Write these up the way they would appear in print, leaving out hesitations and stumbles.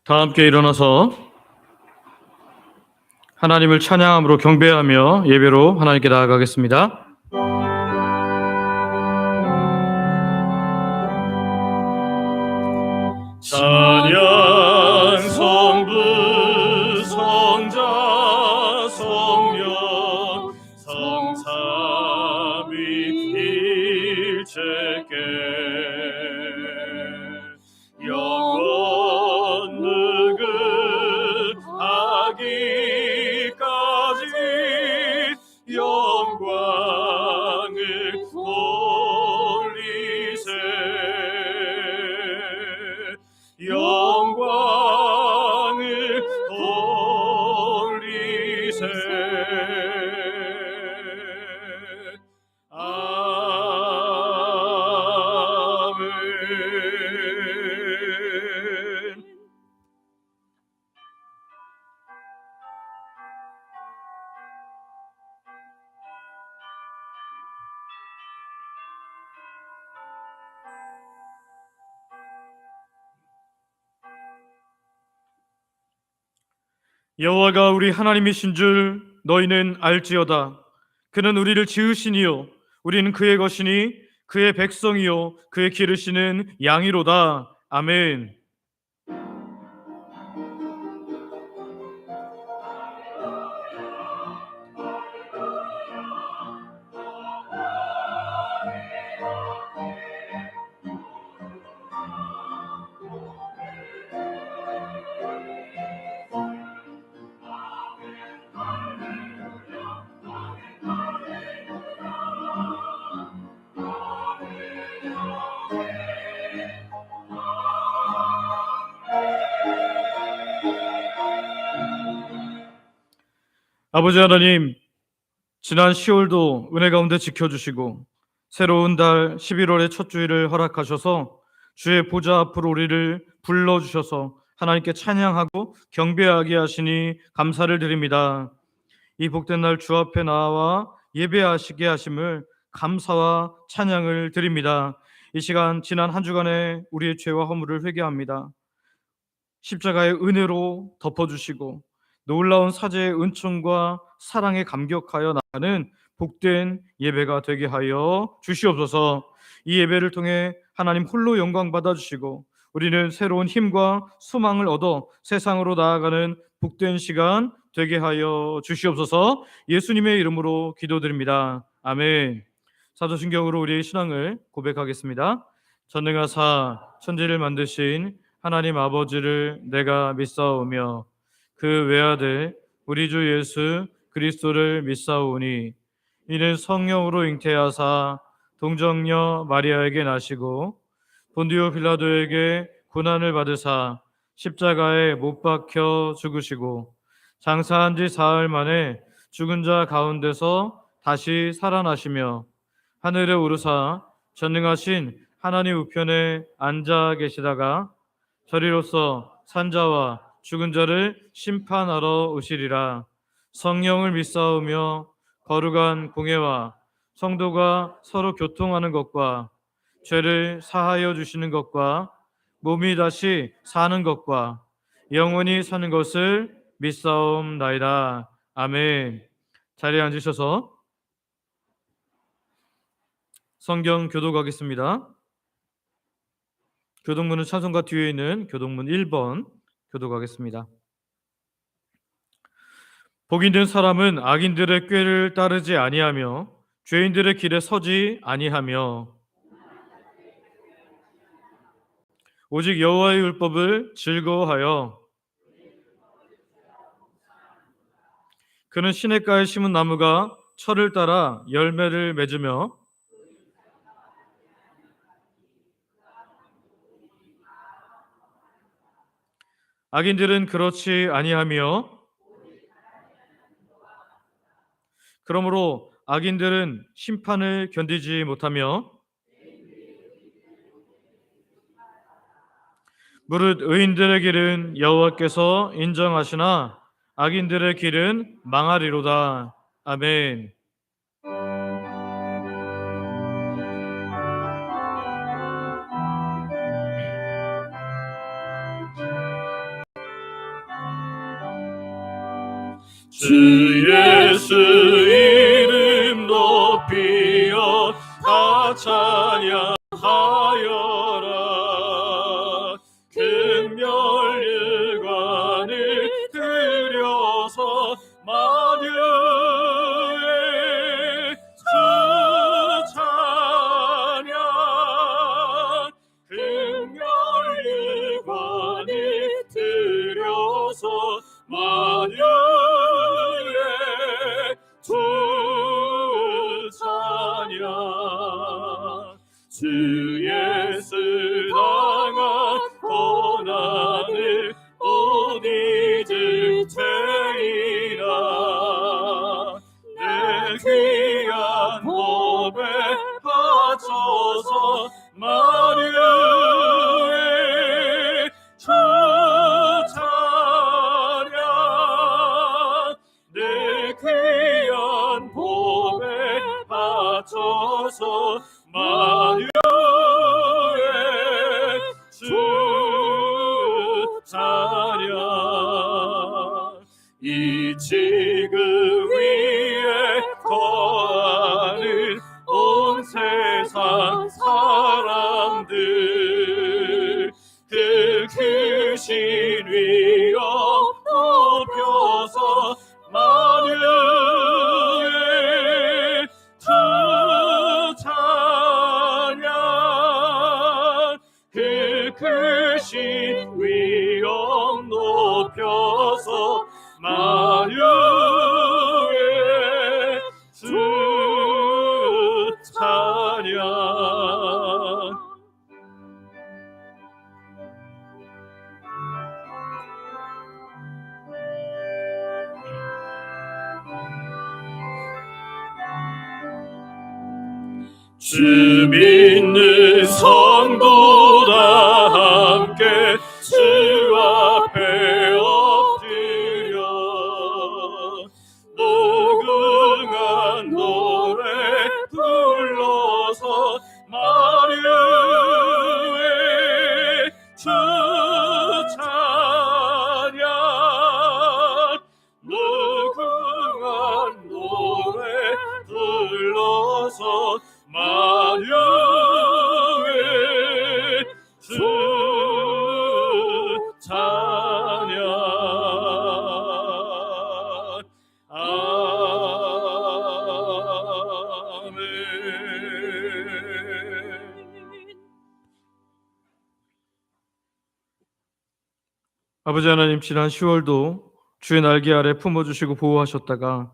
다 함께 일어나서 하나님을 찬양함으로 경배하며 예배로 하나님께 나아가겠습니다. 찬양 성부 성자 성령 성삼위 일체께 영원 누구하기까지 영광을 돌리세 영광을 돌리세 아멘. 여호와가 우리 하나님이신 줄 너희는 알지어다. 그는 우리를 지으시니요 우리는 그의 것이니 그의 백성이요 그의 기르시는 양이로다. 아멘. 아버지 하나님, 지난 10월도 은혜 가운데 지켜주시고 새로운 달 11월의 첫 주일을 허락하셔서 주의 보좌 앞으로 우리를 불러주셔서 하나님께 찬양하고 경배하게 하시니 감사를 드립니다. 이 복된 날 주 앞에 나와 예배하시게 하심을 감사와 찬양을 드립니다. 이 시간 지난 한 주간의 우리의 죄와 허물을 회개합니다. 십자가의 은혜로 덮어주시고 놀라운 사제의 은총과 사랑에 감격하여 나가는 복된 예배가 되게 하여 주시옵소서. 이 예배를 통해 하나님 홀로 영광 받아주시고 우리는 새로운 힘과 소망을 얻어 세상으로 나아가는 복된 시간 되게 하여 주시옵소서. 예수님의 이름으로 기도드립니다. 아멘. 사도신경으로 우리의 신앙을 고백하겠습니다. 전능하사 천지를 만드신 하나님 아버지를 내가 믿사오며 그 외아들 우리 주 예수 그리스도를 믿사오니 이는 성령으로 잉태하사 동정녀 마리아에게 나시고 본디오 빌라도에게 고난을 받으사 십자가에 못 박혀 죽으시고 장사한 지 사흘 만에 죽은 자 가운데서 다시 살아나시며 하늘에 오르사 전능하신 하나님 우편에 앉아 계시다가 저리로서 산자와 죽은 자를 심판하러 오시리라. 성령을 믿사오며 거룩한 공예와 성도가 서로 교통하는 것과 죄를 사하여 주시는 것과 몸이 다시 사는 것과 영원히 사는 것을 믿사옵나이다. 아멘. 자리에 앉으셔서 성경 교독하겠습니다. 교독문은 찬송가 뒤에 있는 교독문 1번 교독하겠습니다. 복 있는 사람은 악인들의 꾀를 따르지 아니하며 죄인들의 길에 서지 아니하며 오직 여호와의 율법을 즐거워하여 그는 시냇가에 심은 나무가 철을 따라 열매를 맺으며 악인들은 그렇지 아니하며 그러므로 악인들은 심판을 견디지 못하며 무릇 의인들의 길은 여호와께서 인정하시나 악인들의 길은 망하리로다. 아멘. 주 예수 이름 높이어 다 찬양하여라. 금멸유관을 들여서 만유의 주 찬양. 금멸유관을 들여서 만유의 주 찬양. 주 예수 당한 고난을 못 잊을 테이라. 내 귀한 몸에 바쳐서 만유의 주 찬양. 내 귀한 몸에 바쳐서 만유의 주 찬양. 이 지금 위에 거하는 온 세상 사람들 그 크신 위엄 높여서 만유의 주 찬양. 그 크신 위엄 높여서 만유의 주 찬양. 주 믿는 성도다 함께 주 앞에 엎드려 무궁한 노래 불러서 만유의 주 찬양. 무궁한 노래 불러서 만유의 주 찬양. 아멘. 아버지 하나님, 지난 10월도 주의 날개 아래 품어주시고 보호하셨다가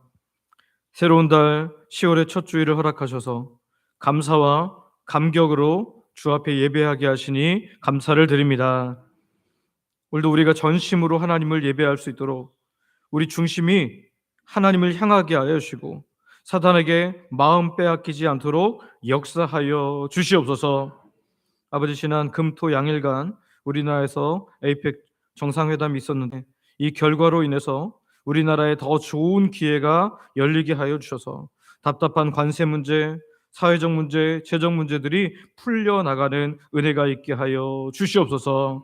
새로운 달 10월의 첫 주일을 허락하셔서 감사와 감격으로 주 앞에 예배하게 하시니 감사를 드립니다. 오늘도 우리가 전심으로 하나님을 예배할 수 있도록 우리 중심이 하나님을 향하게 하여 주시고 사단에게 마음 빼앗기지 않도록 역사하여 주시옵소서. 아버지, 지난 금토 양일간 우리나라에서 에이펙 정상회담이 있었는데 이 결과로 인해서 우리나라에 더 좋은 기회가 열리게 하여 주셔서 답답한 관세 문제, 사회적 문제, 재정 문제들이 풀려나가는 은혜가 있게 하여 주시옵소서.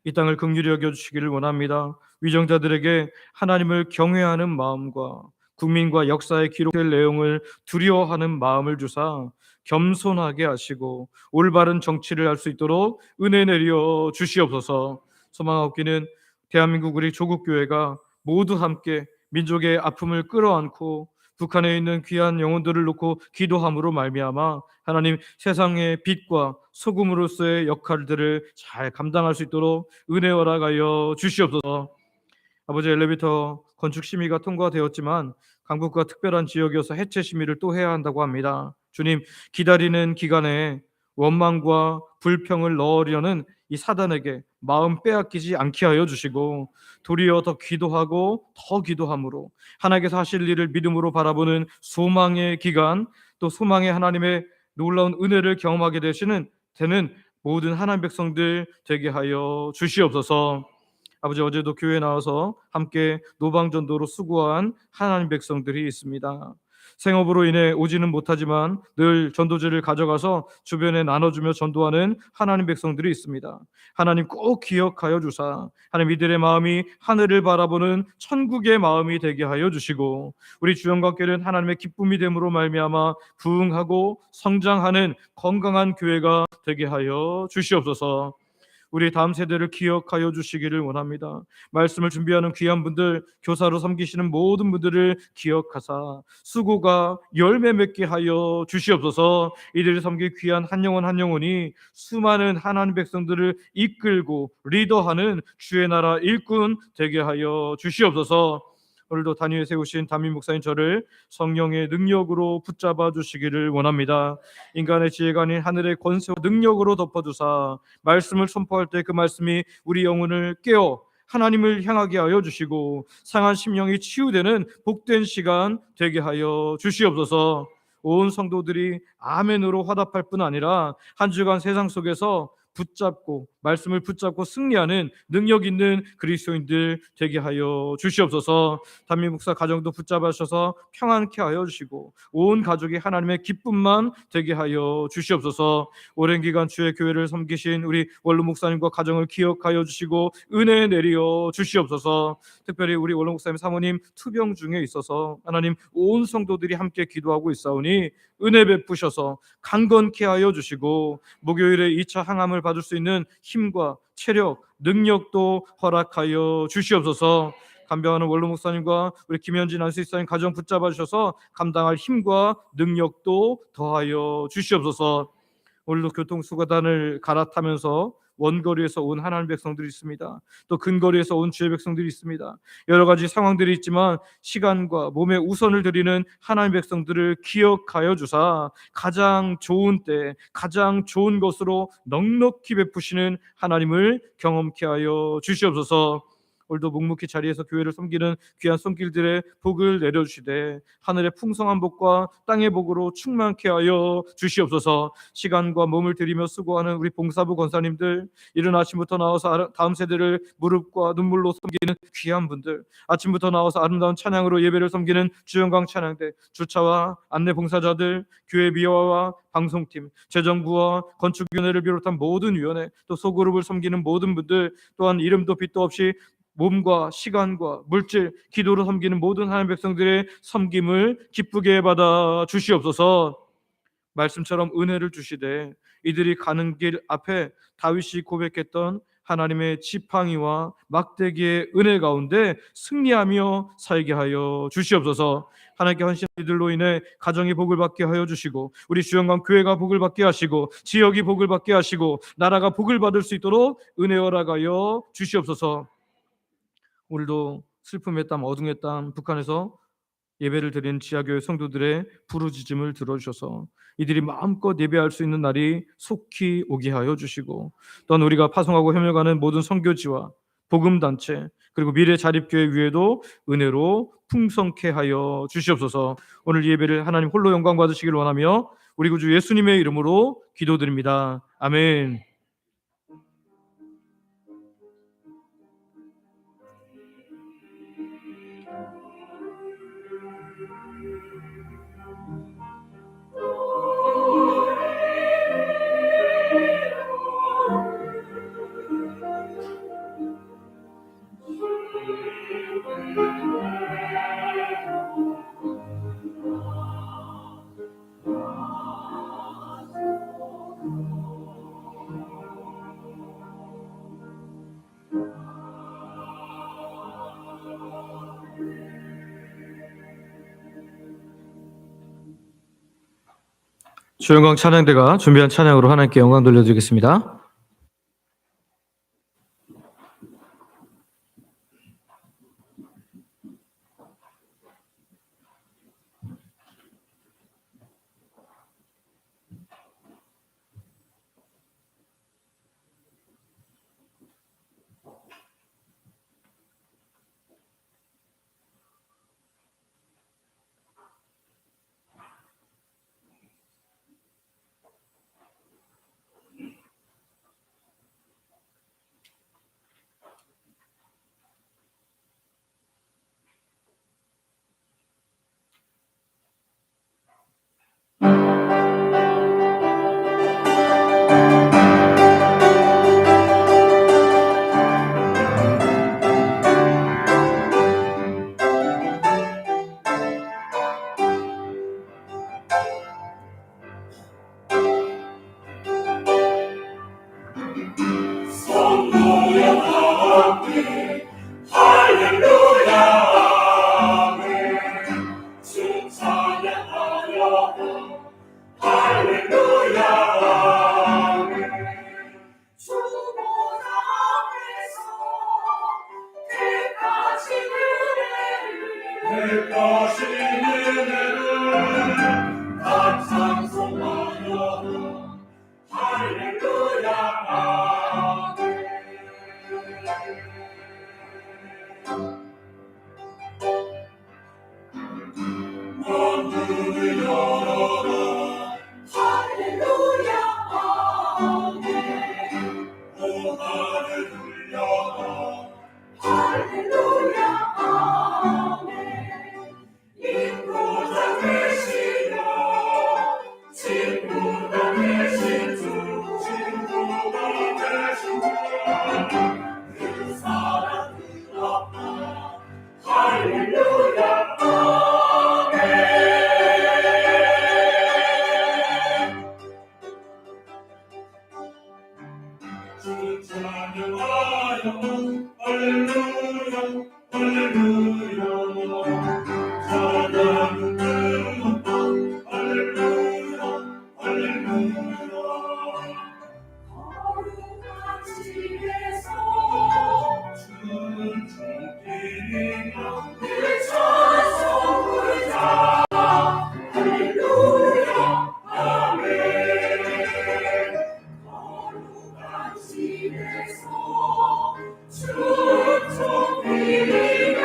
이 땅을 긍휼히 여겨주시기를 원합니다. 위정자들에게 하나님을 경외하는 마음과 국민과 역사에 기록될 내용을 두려워하는 마음을 주사 겸손하게 하시고 올바른 정치를 할 수 있도록 은혜 내려 주시옵소서. 소망하옵기는 대한민국 우리 조국교회가 모두 함께 민족의 아픔을 끌어안고 북한에 있는 귀한 영혼들을 놓고 기도함으로 말미암아 하나님 세상의 빛과 소금으로서의 역할들을 잘 감당할 수 있도록 은혜 허락하여 주시옵소서. 아버지, 엘리베이터 건축 심의가 통과되었지만 강북과 특별한 지역이어서 해체 심의를 또 해야 한다고 합니다. 주님, 기다리는 기간에 원망과 불평을 넣으려는 이 사단에게 마음 빼앗기지 않게 하여 주시고 도리어 더 기도하고 더 기도함으로 하나님께서 하실 일을 믿음으로 바라보는 소망의 기간, 또 소망의 하나님의 놀라운 은혜를 경험하게 되는 모든 하나님 백성들 되게 하여 주시옵소서. 아버지, 어제도 교회에 나와서 함께 노방전도로 수고한 하나님 백성들이 있습니다. 생업으로 인해 오지는 못하지만 늘 전도지를 가져가서 주변에 나눠주며 전도하는 하나님 백성들이 있습니다. 하나님 꼭 기억하여 주사 하나님 이들의 마음이 하늘을 바라보는 천국의 마음이 되게 하여 주시고, 우리 주영광교회는 하나님의 기쁨이 됨으로 말미암아 부흥하고 성장하는 건강한 교회가 되게 하여 주시옵소서. 우리 다음 세대를 기억하여 주시기를 원합니다. 말씀을 준비하는 귀한 분들, 교사로 섬기시는 모든 분들을 기억하사 수고가 열매 맺게 하여 주시옵소서. 이들이 섬길 귀한 한 영혼 한 영혼이 수많은 하나님 백성들을 이끌고 리더하는 주의 나라 일꾼 되게 하여 주시옵소서. 오늘도 단위에 세우신 담임 목사님 저를 성령의 능력으로 붙잡아 주시기를 원합니다. 인간의 지혜가 아닌 하늘의 권세와 능력으로 덮어주사 말씀을 선포할 때 그 말씀이 우리 영혼을 깨어 하나님을 향하게 하여 주시고 상한 심령이 치유되는 복된 시간 되게 하여 주시옵소서. 온 성도들이 아멘으로 화답할 뿐 아니라 한 주간 세상 속에서 붙잡고 말씀을 붙잡고 승리하는 능력 있는 그리스도인들 되게 하여 주시옵소서. 담임 목사 가정도 붙잡으셔서 평안케 하여 주시고 온 가족이 하나님의 기쁨만 되게 하여 주시옵소서. 오랜 기간 주의 교회를 섬기신 우리 원로 목사님과 가정을 기억하여 주시고 은혜 내려 주시옵소서. 특별히 우리 원로 목사님 사모님 투병 중에 있어서 하나님 온 성도들이 함께 기도하고 있사오니 은혜 베푸셔서 강건케 하여 주시고 목요일에 2차 항암을 받을 수 있는 힘과 체력, 능력도 허락하여 주시옵소서. 간병하는 원로 목사님과 우리 김현진 안수집사님 가정 붙잡아 주셔서 감당할 힘과 능력도 더하여 주시옵소서. 오늘도 교통수고단을 갈아타면서 원거리에서 온 하나님 백성들이 있습니다. 또 근거리에서 온 주의 백성들이 있습니다. 여러 가지 상황들이 있지만 시간과 몸에 우선을 드리는 하나님 백성들을 기억하여 주사 가장 좋은 때 가장 좋은 것으로 넉넉히 베푸시는 하나님을 경험케 하여 주시옵소서. 오늘도 묵묵히 자리에서 교회를 섬기는 귀한 손길들의 복을 내려주시되 하늘의 풍성한 복과 땅의 복으로 충만케 하여 주시옵소서. 시간과 몸을 들이며 수고하는 우리 봉사부 권사님들, 이른 아침부터 나와서 다음 세대를 무릎과 눈물로 섬기는 귀한 분들, 아침부터 나와서 아름다운 찬양으로 예배를 섬기는 주영광 찬양대, 주차와 안내 봉사자들, 교회 미화와 방송팀, 재정부와 건축위원회를 비롯한 모든 위원회, 또 소그룹을 섬기는 모든 분들, 또한 이름도 빛도 없이 몸과 시간과 물질, 기도로 섬기는 모든 하나님 백성들의 섬김을 기쁘게 받아 주시옵소서. 말씀처럼 은혜를 주시되 이들이 가는 길 앞에 다윗이 고백했던 하나님의 지팡이와 막대기의 은혜 가운데 승리하며 살게 하여 주시옵소서. 하나님께 헌신한 이들로 인해 가정이 복을 받게 하여 주시고 우리 주영광 교회가 복을 받게 하시고 지역이 복을 받게 하시고 나라가 복을 받을 수 있도록 은혜 허락하여 주시옵소서. 오늘도 슬픔의 땀, 어둠의 땀, 북한에서 예배를 드리는 지하교회 성도들의 부르짖음을 들어주셔서 이들이 마음껏 예배할 수 있는 날이 속히 오게 하여 주시고, 또한 우리가 파송하고 협력하는 모든 선교지와 복음단체 그리고 미래 자립교회 위에도 은혜로 풍성케 하여 주시옵소서. 오늘 예배를 하나님 홀로 영광 받으시길 원하며 우리 구주 예수님의 이름으로 기도드립니다. 아멘. 주영광 찬양대가 준비한 찬양으로 하나님께 영광 돌려드리겠습니다. 할렐루야 아멘. 인도자 되시며 친구가 되신 주, 친구가 되신 주그 사랑 그 아빠 할렐루야 아멘. 주 찬양하여 할렐루야 할렐루야 찬양은 그 할렐루야 할렐루야. 거룩한 집에서 주는 종들이며 그 찬송 부르자 할렐루야 아멘. 거룩한 집에서 주는 종들이며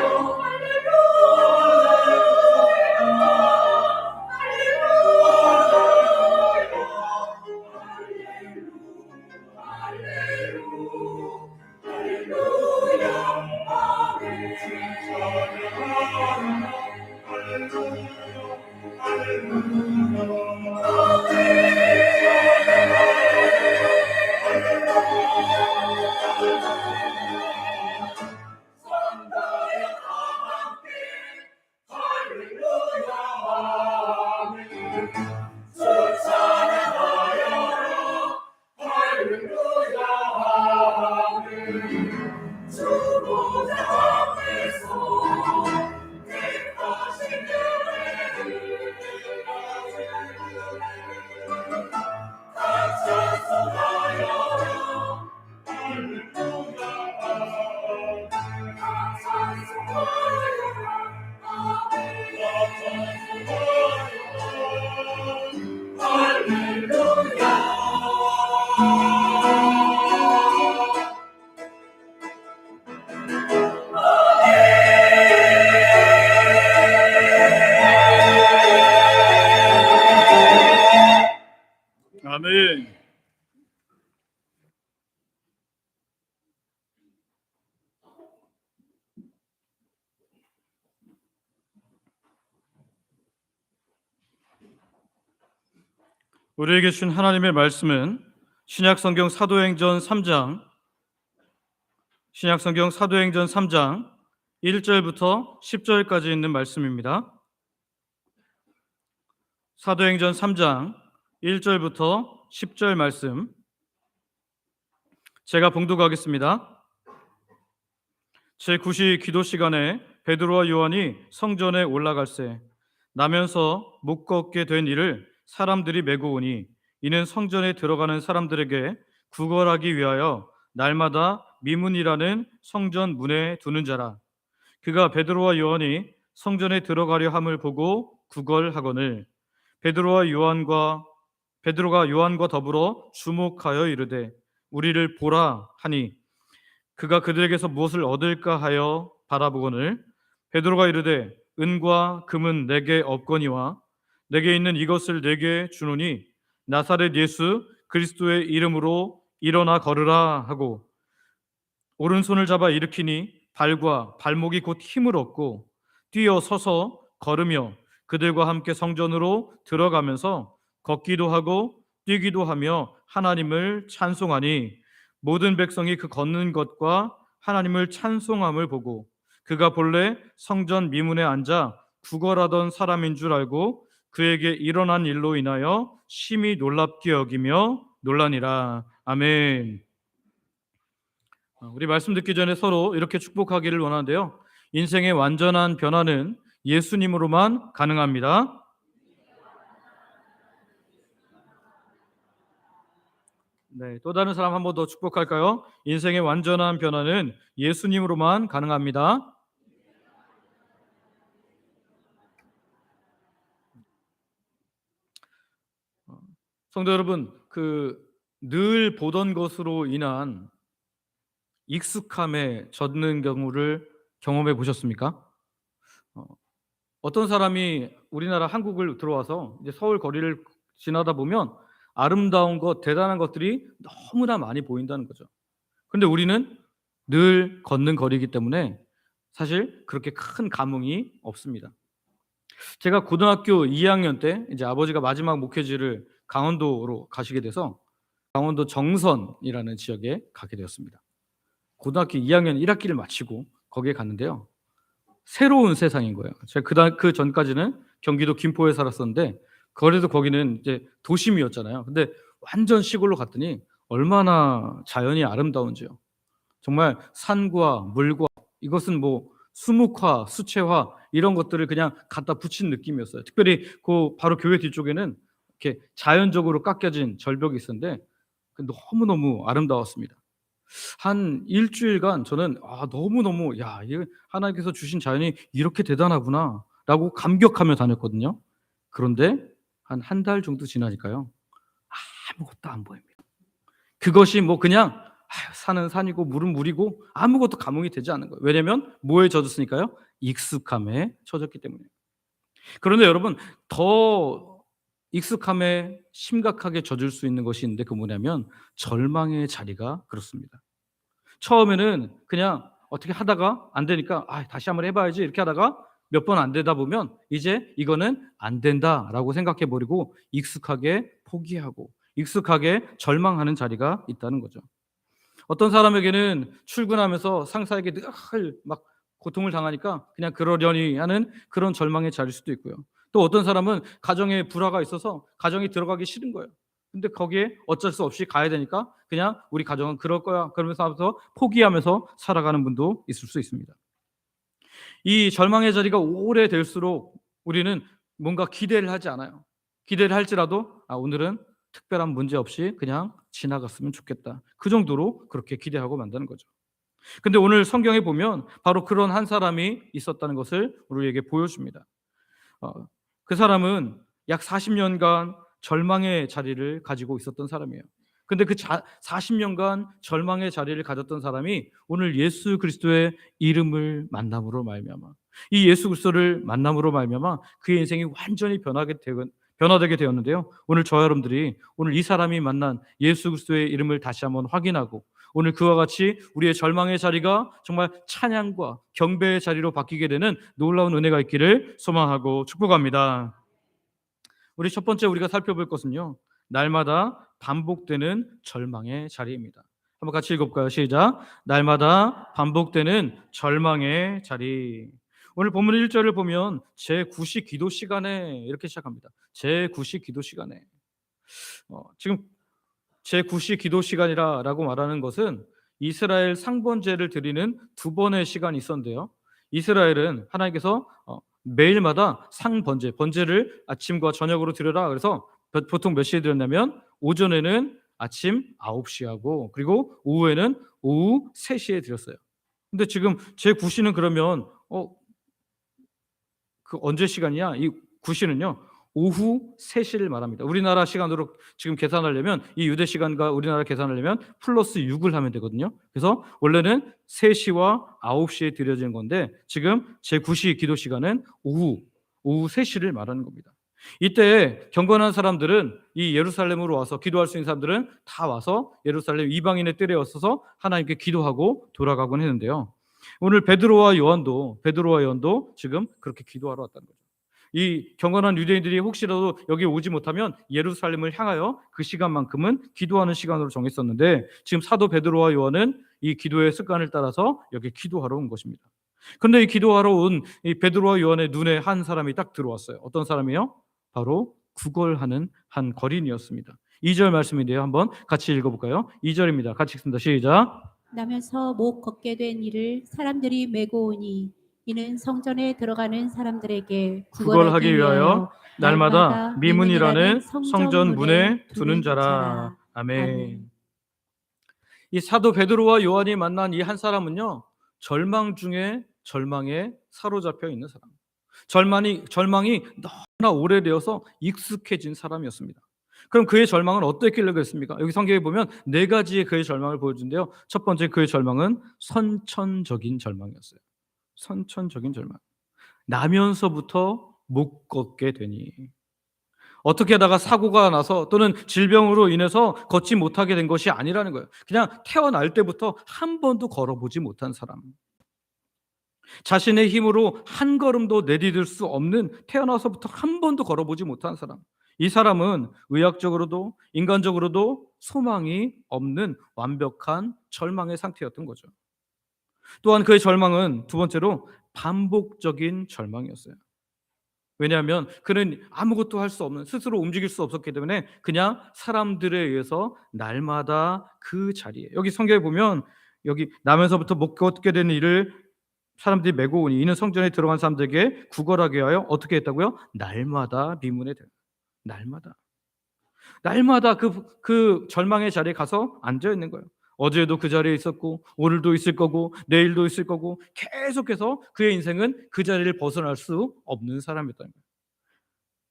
아멘. 우리에게 주신 하나님의 말씀은 신약성경 사도행전 3장 1절부터 10절까지 있는 말씀입니다. 사도행전 3장 1절부터 10절 말씀 제가 봉독하겠습니다. 제9시 기도 시간에 베드로와 요한이 성전에 올라갈새 나면서 못 걷게 된 이를 사람들이 메고 오니 이는 성전에 들어가는 사람들에게 구걸하기 위하여 날마다 미문이라는 성전 문에 두는 자라. 그가 베드로와 요한이 성전에 들어가려 함을 보고 구걸하거늘 베드로가 요한과 더불어 주목하여 이르되 우리를 보라 하니 그가 그들에게서 무엇을 얻을까 하여 바라보거늘 베드로가 이르되 은과 금은 내게 없거니와 내게 있는 이것을 내게 주노니 나사렛 예수 그리스도의 이름으로 일어나 걸으라 하고 오른손을 잡아 일으키니 발과 발목이 곧 힘을 얻고 뛰어 서서 걸으며 그들과 함께 성전으로 들어가면서 걷기도 하고 뛰기도 하며 하나님을 찬송하니 모든 백성이 그 걷는 것과 하나님을 찬송함을 보고 그가 본래 성전 미문에 앉아 구걸하던 사람인 줄 알고 그에게 일어난 일로 인하여 심히 놀랍게 여기며 놀라니라. 아멘. 우리 말씀 듣기 전에 서로 이렇게 축복하기를 원하는데요. 인생의 완전한 변화는 예수님으로만 가능합니다. 네, 또 다른 사람 한 번 더 축복할까요? 인생의 완전한 변화는 예수님으로만 가능합니다. 성도 여러분, 늘 보던 것으로 인한 익숙함에 젖는 경우를 경험해 보셨습니까? 어떤 사람이 우리나라 한국을 들어와서 이제 서울 거리를 지나다 보면 아름다운 것, 대단한 것들이 너무나 많이 보인다는 거죠. 근데 우리는 늘 걷는 거리이기 때문에 사실 그렇게 큰 감흥이 없습니다. 제가 고등학교 2학년 때 이제 아버지가 마지막 목회지를 강원도로 가시게 돼서 강원도 정선이라는 지역에 가게 되었습니다. 고등학교 2학년 1학기를 마치고 거기에 갔는데요. 새로운 세상인 거예요. 제가 그 전까지는 경기도 김포에 살았었는데 그래도 거기는 이제 도심이었잖아요. 근데 완전 시골로 갔더니 얼마나 자연이 아름다운지요. 정말 산과 물과 이것은 뭐 수묵화, 수채화 이런 것들을 그냥 갖다 붙인 느낌이었어요. 특별히 그 바로 교회 뒤쪽에는 이렇게 자연적으로 깎여진 절벽이 있었는데 너무너무 아름다웠습니다. 한 일주일간 저는 너무너무 '야, 이게 하나님께서 주신 자연이 이렇게 대단하구나.'라고 감격하며 다녔거든요. 그런데 한 달 정도 지나니까요. 아무것도 안 보입니다. 그것이 뭐 그냥 산은 산이고 물은 물이고 아무것도 감흥이 되지 않는 거예요. 왜냐하면 뭐에 젖었으니까요? 익숙함에 젖었기 때문이에요. 그런데 여러분, 더 익숙함에 심각하게 젖을 수 있는 것이 있는데 그게 뭐냐면 절망의 자리가 그렇습니다. 처음에는 그냥 어떻게 하다가 안 되니까 다시 한번 해 봐야지 이렇게 하다가 몇 번 안 되다 보면 이제 '이거는 안 된다.'라고 생각해 버리고 익숙하게 포기하고 익숙하게 절망하는 자리가 있다는 거죠. 어떤 사람에게는 출근하면서 상사에게 늘 막 고통을 당하니까 그냥 그러려니 하는 그런 절망의 자리일 수도 있고요. 또 어떤 사람은 가정에 불화가 있어서 가정에 들어가기 싫은 거예요. 근데 거기에 어쩔 수 없이 가야 되니까 그냥 '우리 가정은 그럴 거야.' 그러면서 하면서 포기하면서 살아가는 분도 있을 수 있습니다. 이 절망의 자리가 오래될수록 우리는 뭔가 기대를 하지 않아요. 기대를 할지라도 오늘은 특별한 문제 없이 그냥 지나갔으면 좋겠다. 그 정도로 그렇게 기대하고 만다는 거죠. 근데 오늘 성경에 보면 바로 그런 한 사람이 있었다는 것을 우리에게 보여줍니다. 어, 그 사람은 약 40년간 절망의 자리를 가지고 있었던 사람이에요. 근데 그 40년간 절망의 자리를 가졌던 사람이 오늘 예수 그리스도의 이름을 만남으로 말미암아 이 예수 그리스도를 만남으로 말미암아 그의 인생이 완전히 변화되게 되었는데요. 오늘 저와 여러분들이 오늘 이 사람이 만난 예수 그리스도의 이름을 다시 한번 확인하고 오늘 그와 같이 우리의 절망의 자리가 정말 찬양과 경배의 자리로 바뀌게 되는 놀라운 은혜가 있기를 소망하고 축복합니다. 우리 첫 번째 우리가 살펴볼 것은요. 날마다 반복되는 절망의 자리입니다. 한번 같이 읽어볼까요? 시작. 날마다 반복되는 절망의 자리. 오늘 본문 1절을 보면 제9시 기도 시간에 이렇게 시작합니다. 제9시 기도 시간에. 지금 제9시 기도 시간이라고 말하는 것은 이스라엘 상번제를 드리는 두 번의 시간이 있었는데요. 이스라엘은 하나님께서 매일마다 번제를 아침과 저녁으로 드려라. 그래서 보통 몇 시에 드렸냐면 오전에는 아침 9시하고 그리고 오후에는 오후 3시에 드렸어요. 근데 지금 제9시는 그러면 그 언제 시간이야? 이 9시는요. 오후 3시를 말합니다. 우리나라 시간으로 지금 계산하려면 이 유대 시간과 우리나라 계산하려면 플러스 6을 하면 되거든요. 그래서 원래는 3시와 9시에 드려지는 건데 지금 제9시 기도 시간은 오후 3시를 말하는 겁니다. 이때 경건한 사람들은 이 예루살렘으로 와서 기도할 수 있는 사람들은 다 와서 예루살렘 이방인의 뜰에 왔어서 하나님께 기도하고 돌아가곤 했는데요. 오늘 베드로와 요한도 지금 그렇게 기도하러 왔다는 거죠. 이 경건한 유대인들이 혹시라도 여기 오지 못하면 예루살렘을 향하여 그 시간만큼은 기도하는 시간으로 정했었는데 지금 사도 베드로와 요한은 이 기도의 습관을 따라서 여기 기도하러 온 것입니다. 그런데 이 기도하러 온 이 베드로와 요한의 눈에 한 사람이 딱 들어왔어요. 어떤 사람이요? 바로 구걸하는 한 거린이었습니다. 2절 말씀인데요. 한번 같이 읽어볼까요? 2절입니다. 같이 읽습니다. 시작. 나면서 못 걷게 된 이를 사람들이 메고 오니 이는 성전에 들어가는 사람들에게 구걸하기 위하여 날마다 미문이라는 성전 문에 두는 자라. 아멘. 이 사도 베드로와 요한이 만난 이 한 사람은요. 절망 중에 절망에 사로잡혀 있는 사람. 절망이 너무나 오래되어서 익숙해진 사람이었습니다. 그럼 그의 절망은 어떻길래 그랬습니까? 여기 성경에 보면 4가지의 그의 절망을 보여준대요. 첫 번째 그의 절망은 선천적인 절망이었어요. 선천적인 절망. 나면서부터 못 걷게 되니. 어떻게 하다가 사고가 나서 또는 질병으로 인해서 걷지 못하게 된 것이 아니라는 거예요. 그냥 태어날 때부터 한 번도 걸어보지 못한 사람. 자신의 힘으로 한 걸음도 내디딜 수 없는, 태어나서부터 한 번도 걸어보지 못한 사람. 이 사람은 의학적으로도 인간적으로도 소망이 없는 완벽한 절망의 상태였던 거죠. 또한 그의 절망은 두 번째로 반복적인 절망이었어요. 왜냐하면 그는 아무것도 할 수 없는, 스스로 움직일 수 없었기 때문에 그냥 사람들에 의해서 날마다 그 자리에, 여기 성경에 보면 여기 나면서부터 못 걷게 되는 일을 사람들이 메고 오니 이는 성전에 들어간 사람들에게 구걸하게 하여 어떻게 했다고요? 날마다 미문에 들. 날마다 그 절망의 자리에 가서 앉아 있는 거예요. 어제도 그 자리에 있었고 오늘도 있을 거고 내일도 있을 거고 계속해서 그의 인생은 그 자리를 벗어날 수 없는 사람이었다는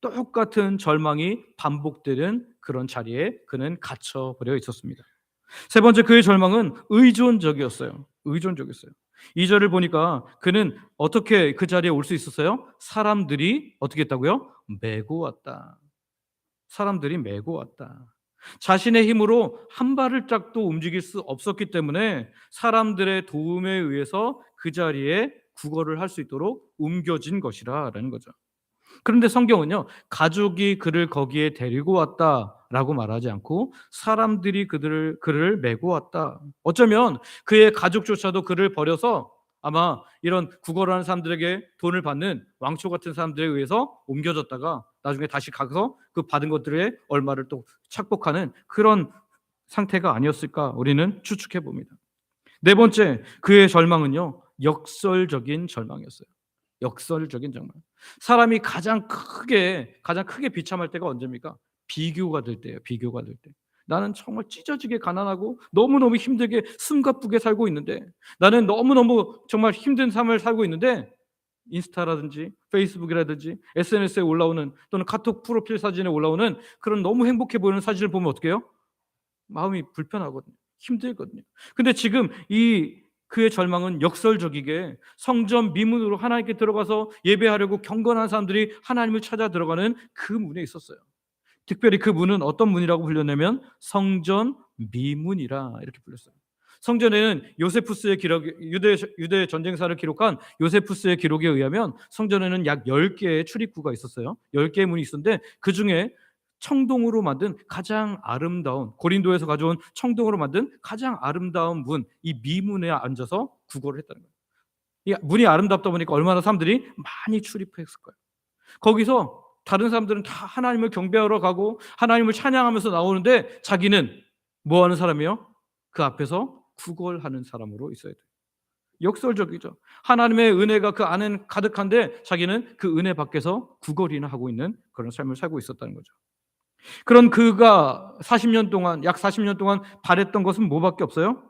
거예요. 똑같은 절망이 반복되는 그런 자리에 그는 갇혀버려 있었습니다. 세 번째, 그의 절망은 의존적이었어요. 2절을 보니까 그는 어떻게 그 자리에 올 수 있었어요? 사람들이 어떻게 했다고요? 메고 왔다. 사람들이 메고 왔다. 자신의 힘으로 한 발짝도 움직일 수 없었기 때문에 사람들의 도움에 의해서 그 자리에 구걸을 할 수 있도록 옮겨진 것이라는 거죠. 그런데 성경은요, 가족이 그를 거기에 데리고 왔다라고 말하지 않고 사람들이 그를 메고 왔다. 어쩌면 그의 가족조차도 그를 버려서 아마 이런 구걸하는 사람들에게 돈을 받는 왕초 같은 사람들에 의해서 옮겨졌다가 나중에 다시 가서 그 받은 것들의 얼마를 또 착복하는 그런 상태가 아니었을까 우리는 추측해 봅니다. 네 번째, 그의 절망은요, 역설적인 절망이었어요. 역설적인 절망. 사람이 가장 크게 비참할 때가 언제입니까? 비교가 될 때예요. 비교가 될 때. 나는 정말 찢어지게 가난하고 너무너무 힘들게 숨가쁘게 살고 있는데, 나는 너무너무 정말 힘든 삶을 살고 있는데, 인스타라든지 페이스북이라든지 SNS에 올라오는 또는 카톡 프로필 사진에 올라오는 그런 너무 행복해 보이는 사진을 보면 어떻게 해요? 마음이 불편하거든요. 힘들거든요. 근데 지금 그의 절망은 역설적이게 성전 미문으로 하나님께 들어가서 예배하려고 경건한 사람들이 하나님을 찾아 들어가는 그 문에 있었어요. 특별히 그 문은 어떤 문이라고 불렸냐면 성전 미문이라 이렇게 불렸어요. 성전에는 요세푸스의 기록, 유대 전쟁사를 기록한 요세푸스의 기록에 의하면 성전에는 약 10개의 출입구가 있었어요. 10개의 문이 있었는데 그중에 청동으로 만든 가장 아름다운, 고린도에서 가져온 청동으로 만든 가장 아름다운 문, 이 미문에 앉아서 구걸을 했다는 거예요. 이 문이 아름답다 보니까 얼마나 사람들이 많이 출입했을 거예요. 거기서 다른 사람들은 다 하나님을 경배하러 가고 하나님을 찬양하면서 나오는데 자기는 뭐 하는 사람이요? 그 앞에서 구걸하는 사람으로 있어야 돼요. 역설적이죠. 하나님의 은혜가 그 안에 가득한데 자기는 그 은혜 밖에서 구걸이나 하고 있는 그런 삶을 살고 있었다는 거죠. 그런 그가 40년 동안, 약 40년 동안 바랬던 것은 뭐밖에 없어요?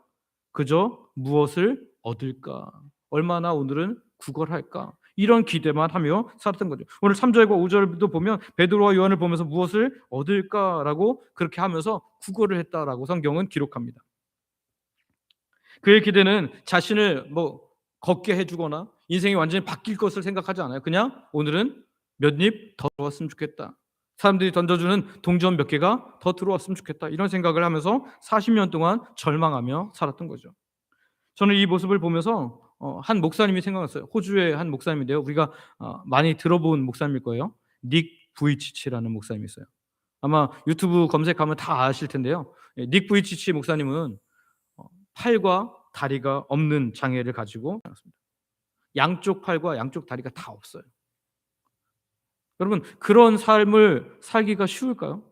그저 무엇을 얻을까? 얼마나 오늘은 구걸할까? 이런 기대만 하며 살았던 거죠. 오늘 3절과 5절도 보면 베드로와 요한을 보면서 무엇을 얻을까라고 그렇게 하면서 구걸을 했다라고 성경은 기록합니다. 그의 기대는 자신을 걷게 해주거나 인생이 완전히 바뀔 것을 생각하지 않아요. 그냥 오늘은 몇 입 더 들어왔으면 좋겠다. 사람들이 던져주는 동전 몇 개가 더 들어왔으면 좋겠다. 이런 생각을 하면서 40년 동안 절망하며 살았던 거죠. 저는 이 모습을 보면서 한 목사님이 생각났어요. 호주의 한 목사님인데요. 우리가 많이 들어본 목사님일 거예요. 닉 부이치치라는 목사님이 있어요. 아마 유튜브 검색하면 다 아실 텐데요. 닉 부이치치 목사님은 팔과 다리가 없는 장애를 가지고 살았습니다. 양쪽 팔과 양쪽 다리가 다 없어요. 여러분, 그런 삶을 살기가 쉬울까요?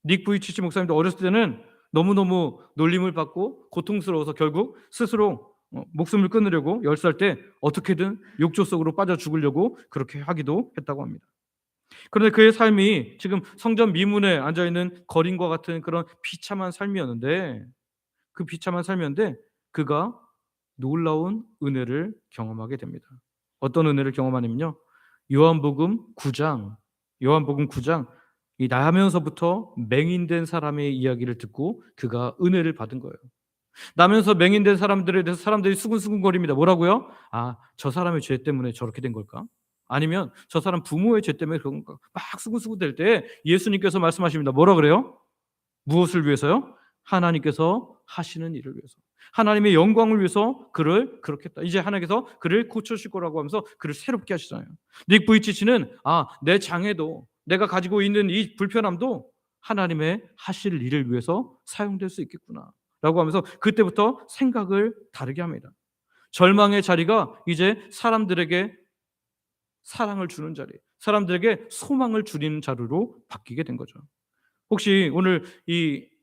닉 부이치치 목사님도 어렸을 때는 너무너무 놀림을 받고 고통스러워서 결국 스스로 목숨을 끊으려고 10살 때 어떻게든 욕조 속으로 빠져 죽으려고 그렇게 하기도 했다고 합니다. 그런데 그의 삶이 지금 성전 미문에 앉아있는 거린과 같은 그런 비참한 삶이었는데, 그 비참한 삶이었는데 그가 놀라운 은혜를 경험하게 됩니다. 어떤 은혜를 경험하냐면요, 요한복음 9장 이 나면서부터 맹인된 사람의 이야기를 듣고 그가 은혜를 받은 거예요. 나면서 맹인된 사람들에 대해서 사람들이 수근수근거립니다. 뭐라고요? 아, 저 사람의 죄 때문에 저렇게 된 걸까? 아니면 저 사람 부모의 죄 때문에 그런가 막 수근수근 될 때 예수님께서 말씀하십니다. 뭐라 그래요? 무엇을 위해서요? 하나님께서 하시는 일을 위해서. 하나님의 영광을 위해서 그를 그렇게 했다. 이제 하나님께서 그를 고쳐주실 거라고 하면서 그를 새롭게 하시잖아요. 닉 부이치치는 내 장애도 내가 가지고 있는 이 불편함도 하나님의 하실 일을 위해서 사용될 수 있겠구나 라고 하면서 그때부터 생각을 다르게 합니다. 절망의 자리가 이제 사람들에게 사랑을 주는 자리, 사람들에게 소망을 주는 자리로 바뀌게 된 거죠. 혹시 오늘 이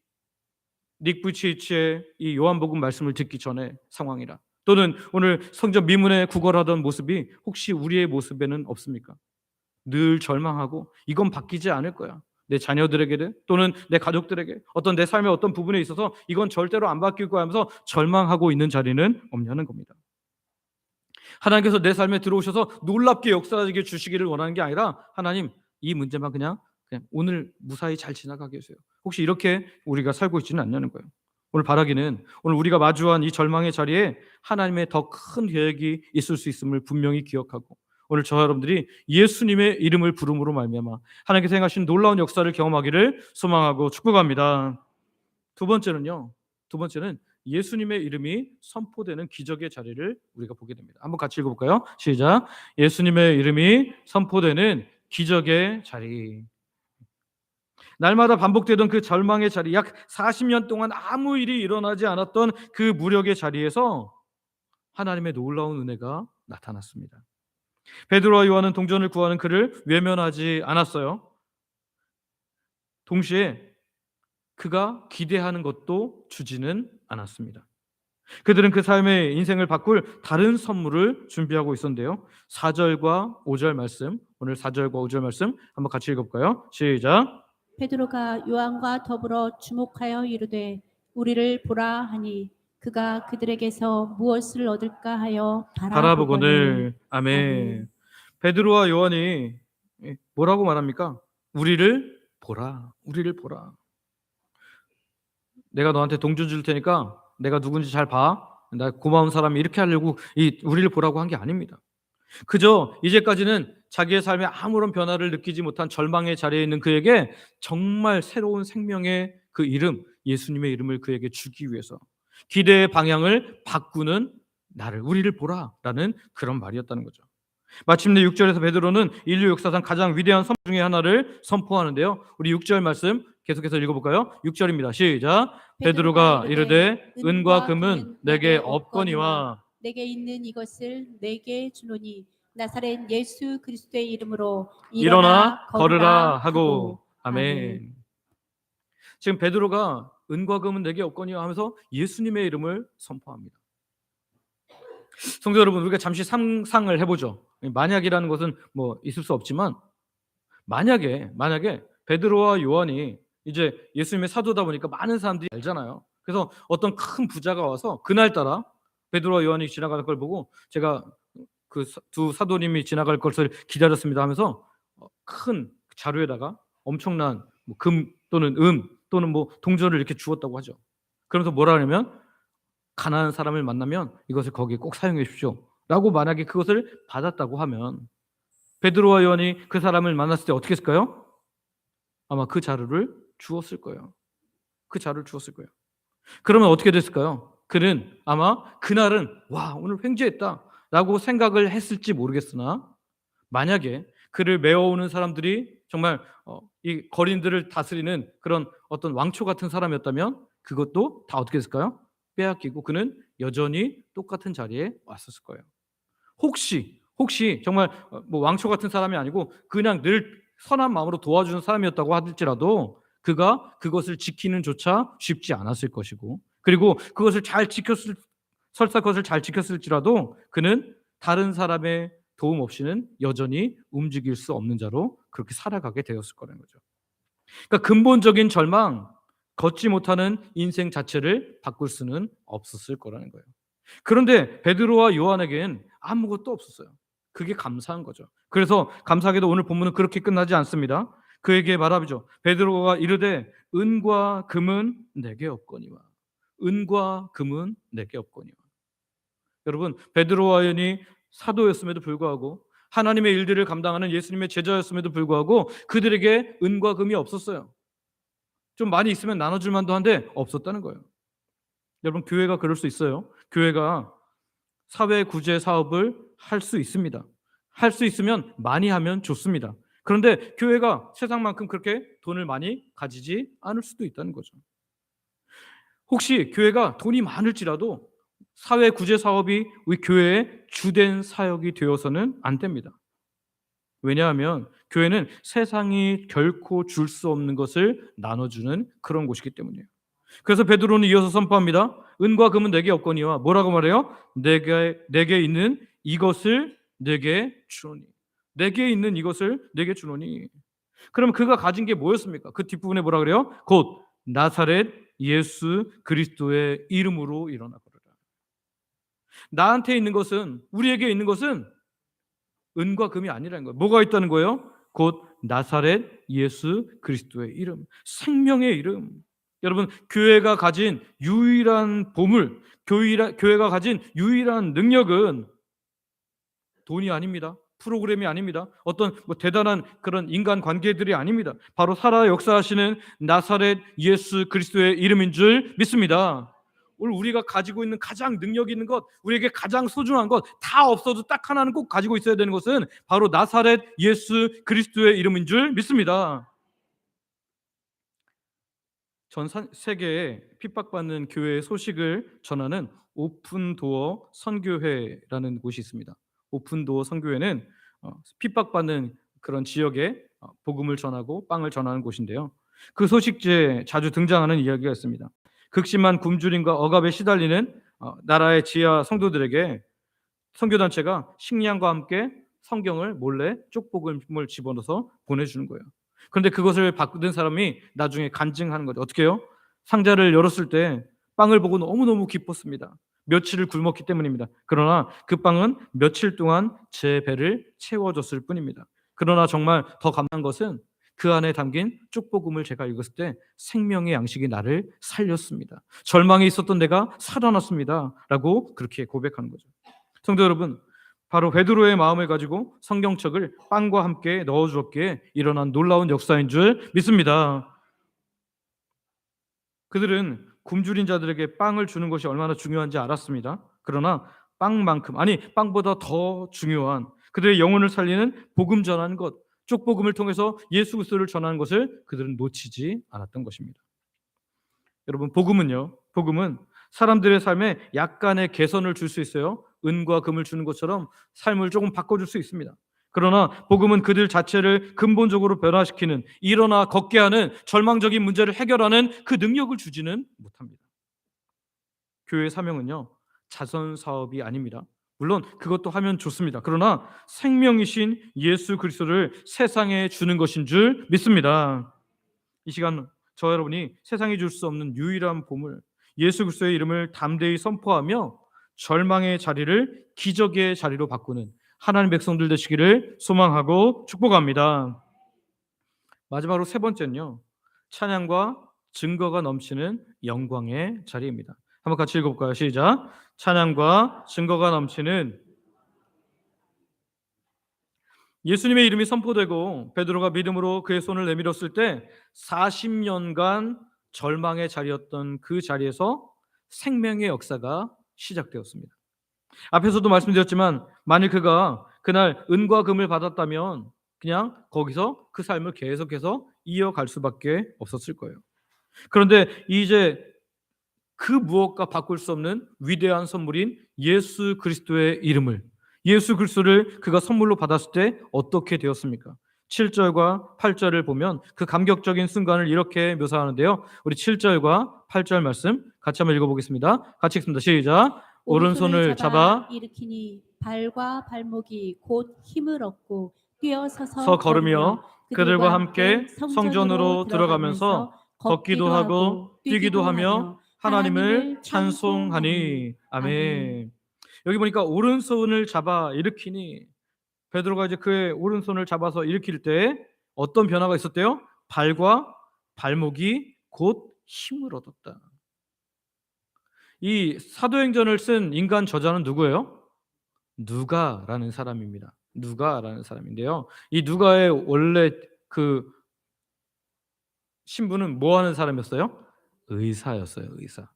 닉 부치치의 이 요한복음 말씀을 듣기 전에 상황이라 또는 오늘 성전 미문에 구걸하던 모습이 혹시 우리의 모습에는 없습니까? 늘 절망하고 이건 바뀌지 않을 거야. 내 자녀들에게 또는 내 가족들에게 어떤 내 삶의 어떤 부분에 있어서 이건 절대로 안 바뀔 거야 하면서 절망하고 있는 자리는 없냐는 겁니다. 하나님께서 내 삶에 들어오셔서 놀랍게 역사하게 주시기를 원하는 게 아니라 하나님 이 문제만 그냥 오늘 무사히 잘 지나가게 해주세요. 혹시 이렇게 우리가 살고 있지는 않냐는 거예요. 오늘 바라기는 오늘 우리가 마주한 이 절망의 자리에 하나님의 더 큰 계획이 있을 수 있음을 분명히 기억하고 오늘 저와 여러분들이 예수님의 이름을 부름으로 말미암아 하나님께서 행하신 놀라운 역사를 경험하기를 소망하고 축복합니다. 두 번째는 예수님의 이름이 선포되는 기적의 자리를 우리가 보게 됩니다. 한번 같이 읽어볼까요? 시작. 예수님의 이름이 선포되는 기적의 자리. 날마다 반복되던 그 절망의 자리, 약 40년 동안 아무 일이 일어나지 않았던 그 무력의 자리에서 하나님의 놀라운 은혜가 나타났습니다. 베드로와 요한은 동전을 구하는 그를 외면하지 않았어요. 동시에 그가 기대하는 것도 주지는 않았습니다. 그들은 그 삶의 인생을 바꿀 다른 선물을 준비하고 있었는데요. 4절과 5절 말씀, 오늘 4절과 5절 말씀 한번 같이 읽어볼까요? 시작. 베드로가 요한과 더불어 주목하여 이르되 우리를 보라 하니 그가 그들에게서 무엇을 얻을까 하여 바라보거늘. 아멘. 아멘. 베드로와 요한이 뭐라고 말합니까? 우리를 보라. 우리를 보라. 내가 너한테 동전 줄 테니까 내가 누군지 잘 봐. 나 고마운 사람이 이렇게 하려고 우리를 보라고 한 게 아닙니다. 그저 이제까지는 자기의 삶에 아무런 변화를 느끼지 못한 절망의 자리에 있는 그에게 정말 새로운 생명의 그 이름, 예수님의 이름을 그에게 주기 위해서 기대의 방향을 바꾸는 우리를 보라라는 그런 말이었다는 거죠. 마침내 6절에서 베드로는 인류 역사상 가장 위대한 선포 중에 하나를 선포하는데요. 우리 6절 말씀 계속해서 읽어볼까요? 6절입니다. 시작. 베드로가 이르되 은과 금은 내게 없거니와 내게 있는 이것을 내게 주노니 나사렛 예수 그리스도의 이름으로 일어나 걸으라 하고. 아멘. 아멘. 지금 베드로가 은과 금은 내게 없거니와 하면서 예수님의 이름을 선포합니다. 성도 여러분, 우리가 잠시 상상을 해보죠. 만약이라는 것은 뭐 있을 수 없지만 만약에 베드로와 요한이 이제 예수님의 사도다 보니까 많은 사람들이 알잖아요. 그래서 어떤 큰 부자가 와서 그날따라 베드로와 요한이 지나가는 걸 보고 제가 그 두 사도님이 지나갈 것을 기다렸습니다 하면서 큰 자루에다가 엄청난 금 또는 또는 뭐 동전을 이렇게 주었다고 하죠. 그러면서 뭐라 하냐면 가난한 사람을 만나면 이것을 거기에 꼭 사용해 주십시오 라고 만약에 그것을 받았다고 하면 베드로와 요한이 그 사람을 만났을 때 어떻게 했을까요? 아마 그 자루를 주었을 거예요. 그 자루를 주었을 거예요. 그러면 어떻게 됐을까요? 그는 아마 그날은 와 오늘 횡재했다 라고 생각을 했을지 모르겠으나 만약에 그를 메어오는 사람들이 정말 이 거린들을 다스리는 그런 어떤 왕초 같은 사람이었다면 그것도 다 어떻게 했을까요? 빼앗기고 그는 여전히 똑같은 자리에 왔었을 거예요. 혹시 정말 뭐 왕초 같은 사람이 아니고 그냥 늘 선한 마음으로 도와주는 사람이었다고 할지라도 그가 그것을 지키는 조차 쉽지 않았을 것이고 그리고 그것을 설사 그것을 잘 지켰을지라도 그는 다른 사람의 도움 없이는 여전히 움직일 수 없는 자로 그렇게 살아가게 되었을 거라는 거죠. 그러니까 근본적인 절망, 걷지 못하는 인생 자체를 바꿀 수는 없었을 거라는 거예요. 그런데 베드로와 요한에겐 아무것도 없었어요. 그게 감사한 거죠. 그래서 감사하게도 오늘 본문은 그렇게 끝나지 않습니다. 그에게 말하죠. 베드로가 이르되 은과 금은 내게 없거니와. 은과 금은 내게 없거니와. 여러분, 베드로와 요한이 사도였음에도 불구하고 하나님의 일들을 감당하는 예수님의 제자였음에도 불구하고 그들에게 은과 금이 없었어요. 좀 많이 있으면 나눠줄 만도 한데 없었다는 거예요. 여러분, 교회가 그럴 수 있어요. 교회가 사회 구제 사업을 할 수 있습니다. 할 수 있으면 많이 하면 좋습니다. 그런데 교회가 세상만큼 그렇게 돈을 많이 가지지 않을 수도 있다는 거죠. 혹시 교회가 돈이 많을지라도 사회 구제 사업이 우리 교회의 주된 사역이 되어서는 안 됩니다. 왜냐하면 교회는 세상이 결코 줄 수 없는 것을 나눠주는 그런 곳이기 때문이에요. 그래서 베드로는 이어서 선포합니다. 은과 금은 내게 없거니와 뭐라고 말해요? 내게 있는 이것을 내게 주노니. 내게 있는 이것을 내게 주노니. 그럼 그가 가진 게 뭐였습니까? 그 뒷부분에 뭐라 그래요? 곧 나사렛 예수 그리스도의 이름으로 일어나 버려라. 나한테 있는 것은, 우리에게 있는 것은 은과 금이 아니라는 거예요. 뭐가 있다는 거예요? 곧 나사렛 예수 그리스도의 이름, 생명의 이름. 여러분, 교회가 가진 유일한 보물, 교회가 가진 유일한 능력은 돈이 아닙니다. 프로그램이 아닙니다. 어떤 대단한 그런 인간 관계들이 아닙니다. 바로 살아 역사하시는 나사렛 예수 그리스도의 이름인 줄 믿습니다. 오늘 우리가 가지고 있는 가장 능력 있는 것, 우리에게 가장 소중한 것, 다 없어도 딱 하나는 꼭 가지고 있어야 되는 것은 바로 나사렛 예수 그리스도의 이름인 줄 믿습니다. 전 세계에 핍박받는 교회의 소식을 전하는 오픈도어 선교회라는 곳이 있습니다. 오픈도어 선교회는 핍박받는 그런 지역에 복음을 전하고 빵을 전하는 곳인데요. 그 소식지에 자주 등장하는 이야기가 있습니다. 극심한 굶주림과 억압에 시달리는 나라의 지하 성도들에게 선교단체가 식량과 함께 성경을 몰래 쪽복음을 집어넣어서 보내주는 거예요. 그런데 그것을 받은 사람이 나중에 간증하는 거죠. 어떻게 해요? 상자를 열었을 때 빵을 보고 너무너무 기뻤습니다. 며칠을 굶었기 때문입니다. 그러나 그 빵은 며칠 동안 제 배를 채워줬을 뿐입니다. 그러나 정말 더 감사한 것은 그 안에 담긴 쪽복음을 제가 읽었을 때 생명의 양식이 나를 살렸습니다. 절망에 있었던 내가 살아났습니다. 라고 그렇게 고백하는 거죠. 성도 여러분, 바로 베드로의 마음을 가지고 성경책을 빵과 함께 넣어주었기에 일어난 놀라운 역사인 줄 믿습니다. 그들은 굶주린 자들에게 빵을 주는 것이 얼마나 중요한지 알았습니다. 그러나 빵만큼, 아니 빵보다 더 중요한 그들의 영혼을 살리는 복음 전하는 것, 쪽복음을 통해서 예수 그리스도를 전하는 것을 그들은 놓치지 않았던 것입니다. 여러분, 복음은 사람들의 삶에 약간의 개선을 줄 수 있어요. 은과 금을 주는 것처럼 삶을 조금 바꿔줄 수 있습니다. 그러나 복음은 그들 자체를 근본적으로 변화시키는, 일어나 걷게 하는, 절망적인 문제를 해결하는 그 능력을 주지는 못합니다. 교회의 사명은요, 자선 사업이 아닙니다. 물론 그것도 하면 좋습니다. 그러나 생명이신 예수 그리스도를 세상에 주는 것인 줄 믿습니다. 이 시간 저 여러분이 세상이 줄 수 없는 유일한 보물, 예수 그리스도의 이름을 담대히 선포하며 절망의 자리를 기적의 자리로 바꾸는 하나님 백성들 되시기를 소망하고 축복합니다. 마지막으로 세 번째는요, 찬양과 증거가 넘치는 영광의 자리입니다. 한번 같이 읽어볼까요? 시작. 찬양과 증거가 넘치는. 예수님의 이름이 선포되고 베드로가 믿음으로 그의 손을 내밀었을 때 40년간 절망의 자리였던 그 자리에서 생명의 역사가 시작되었습니다. 앞에서도 말씀드렸지만 만일 그가 그날 은과 금을 받았다면 그냥 거기서 그 삶을 계속해서 이어갈 수밖에 없었을 거예요. 그런데 이제 그 무엇과 바꿀 수 없는 위대한 선물인 예수 그리스도의 이름을, 예수 그리스도를 그가 선물로 받았을 때 어떻게 되었습니까? 7절과 8절을 보면 그 감격적인 순간을 이렇게 묘사하는데요. 우리 7절과 8절 말씀 같이 한번 읽어보겠습니다. 같이 읽습니다. 시작. 오른손을 잡아 일으키니 발과 발목이 곧 힘을 얻고 뛰어서서 서 걸으며 그들과 함께 성전으로 들어가면서 걷기도 하고 뛰기도 하며 하나님을 찬송하니. 아멘. 여기 보니까 오른손을 잡아 일으키니, 베드로가 이제 그의 오른손을 잡아서 일으킬 때 어떤 변화가 있었대요? 발과 발목이 곧 힘을 얻었다. 이 사도행전을 쓴 인간 저자는 누구예요? 누가라는 사람입니다. 누가라는 사람인데요. 이 누가의 원래 그 신분은 뭐 하는 사람이었어요? 의사였어요, 의사.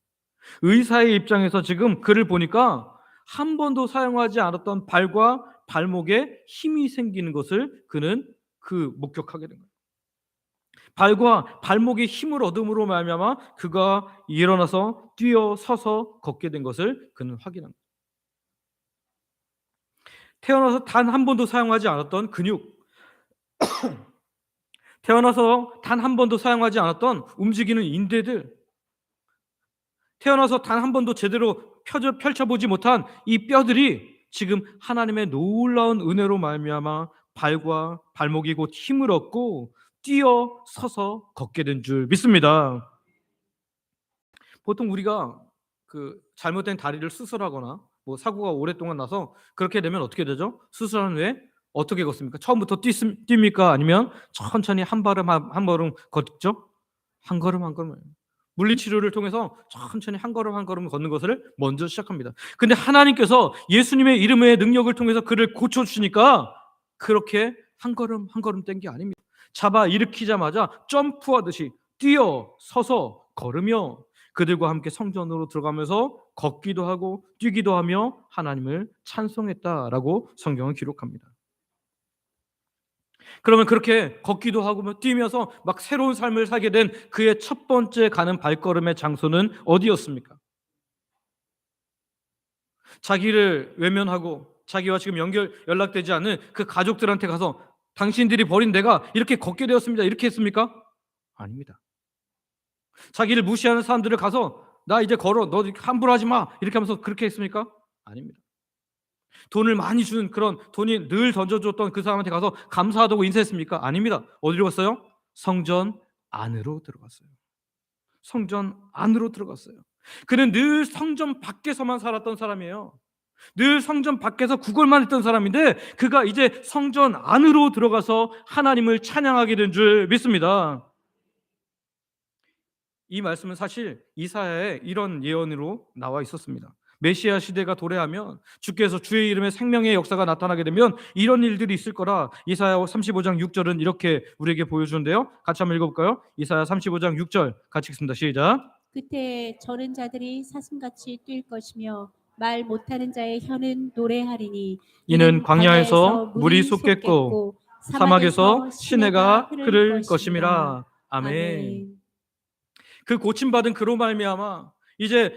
의사의 입장에서 지금 글을 보니까 한 번도 사용하지 않았던 발과 발목에 힘이 생기는 것을 그는 목격하게 된 거예요. 발과 발목에 힘을 얻음으로 말미암아 그가 일어나서 뛰어 서서 걷게 된 것을 그는 확인합니다. 태어나서 단 한 번도 사용하지 않았던 근육, 태어나서 단 한 번도 사용하지 않았던 움직이는 인대들, 태어나서 단 한 번도 제대로 펼쳐보지 못한 이 뼈들이 지금 하나님의 놀라운 은혜로 말미암아 발과 발목이 곧 힘을 얻고 뛰어 서서 걷게 된 줄 믿습니다. 보통 우리가 잘못된 다리를 수술하거나 뭐 사고가 오랫동안 나서 그렇게 되면 어떻게 되죠? 수술한 후에 어떻게 걷습니까? 처음부터 뜁니까? 아니면 천천히 한 걸음 한 걸음 걷죠? 한 걸음 한 걸음. 물리치료를 통해서 천천히 한 걸음 한 걸음 걷는 것을 먼저 시작합니다. 근데 하나님께서 예수님의 이름의 능력을 통해서 그를 고쳐주시니까 그렇게 한 걸음 한 걸음 뗀 게 아닙니다. 잡아 일으키자마자 점프하듯이 뛰어 서서 걸으며 그들과 함께 성전으로 들어가면서 걷기도 하고 뛰기도 하며 하나님을 찬송했다라고 성경은 기록합니다. 그러면 그렇게 걷기도 하고 뛰면서 막 새로운 삶을 살게 된 그의 첫 번째 가는 발걸음의 장소는 어디였습니까? 자기를 외면하고 자기와 지금 연락되지 않는 그 가족들한테 가서 당신들이 버린 내가 이렇게 걷게 되었습니다. 이렇게 했습니까? 아닙니다. 자기를 무시하는 사람들을 가서 나 이제 걸어, 너 함부로 하지 마, 이렇게 하면서 그렇게 했습니까? 아닙니다. 돈을 많이 주는 그런 돈이 늘 던져줬던 그 사람한테 가서 감사하다고 인사했습니까? 아닙니다. 어디로 갔어요? 성전 안으로 들어갔어요. 성전 안으로 들어갔어요. 그는 늘 성전 밖에서만 살았던 사람이에요. 늘 성전 밖에서 구걸만 했던 사람인데 그가 이제 성전 안으로 들어가서 하나님을 찬양하게 된 줄 믿습니다. 이 말씀은 사실 이사야의 이런 예언으로 나와 있었습니다. 메시아 시대가 도래하면 주께서 주의 이름의 생명의 역사가 나타나게 되면 이런 일들이 있을 거라. 이사야 35장 6절은 이렇게 우리에게 보여주는데요. 같이 한번 읽어볼까요? 이사야 35장 6절 같이 읽습니다. 시작. 그때 저는 자들이 사슴같이 뛸 것이며 말 못하는 자의 혀는 노래하리니 이는 광야에서 물이 솟겠고 사막에서 시내가 흐를 것임이라. 아멘. 아멘. 그 고침받은 그로 말미암아 이제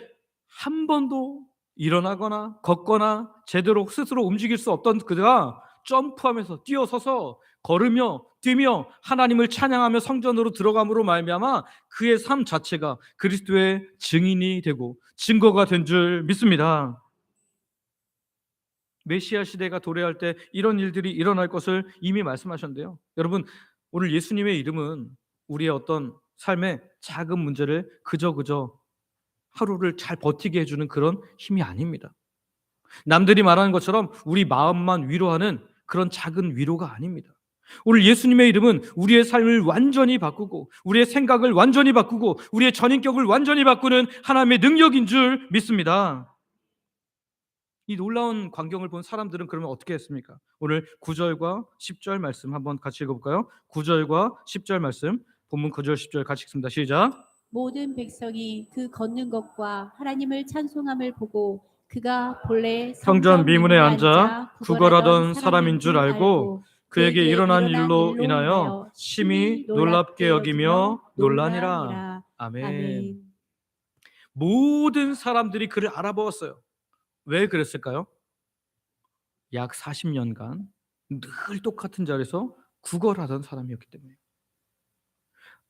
한 번도 일어나거나 걷거나 제대로 스스로 움직일 수 없던 그가 점프하면서 뛰어서서 걸으며 뛰며 하나님을 찬양하며 성전으로 들어감으로 말미암아 그의 삶 자체가 그리스도의 증인이 되고 증거가 된 줄 믿습니다. 메시아 시대가 도래할 때 이런 일들이 일어날 것을 이미 말씀하셨는데요. 여러분, 오늘 예수님의 이름은 우리의 어떤 삶의 작은 문제를 그저 하루를 잘 버티게 해주는 그런 힘이 아닙니다. 남들이 말하는 것처럼 우리 마음만 위로하는 그런 작은 위로가 아닙니다. 오늘 예수님의 이름은 우리의 삶을 완전히 바꾸고 우리의 생각을 완전히 바꾸고 우리의 전인격을 완전히 바꾸는 하나님의 능력인 줄 믿습니다. 이 놀라운 광경을 본 사람들은 그러면 어떻게 했습니까? 오늘 9절과 10절 말씀 한번 같이 읽어볼까요? 9절과 10절 말씀, 본문 9절 10절 같이 읽습니다. 시작. 모든 백성이 그 걷는 것과 하나님을 찬송함을 보고 그가 본래 성전 미문에 앉아 구걸하던 사람인 줄 알고 그에게 일어난 일로 인하여 심히 놀랍게 여기며 놀라니라. 아멘. 모든 사람들이 그를 알아보았어요. 왜 그랬을까요? 약 40년간 늘 똑같은 자리에서 구걸하던 사람이었기 때문에.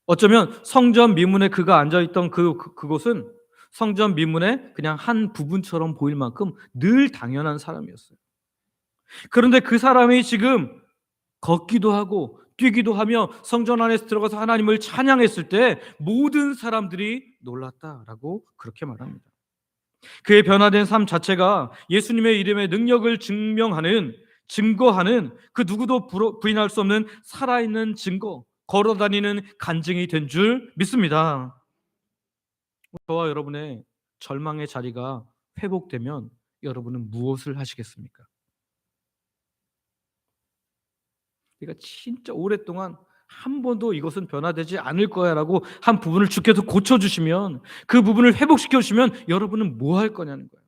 어쩌면 성전 미문에 그가 앉아있던 그곳은 성전 미문의 그냥 한 부분처럼 보일 만큼 늘 당연한 사람이었어요. 그런데 그 사람이 지금 걷기도 하고 뛰기도 하며 성전 안에 들어가서 하나님을 찬양했을 때 모든 사람들이 놀랐다라고 그렇게 말합니다. 그의 변화된 삶 자체가 예수님의 이름의 능력을 증거하는 그 누구도 부인할 수 없는 살아있는 증거, 걸어다니는 간증이 된 줄 믿습니다. 저와 여러분의 절망의 자리가 회복되면 여러분은 무엇을 하시겠습니까? 내가 진짜 오랫동안 한 번도 이것은 변화되지 않을 거야라고 한 부분을 주께서 고쳐주시면, 그 부분을 회복시켜주시면 여러분은 뭐 할 거냐는 거예요.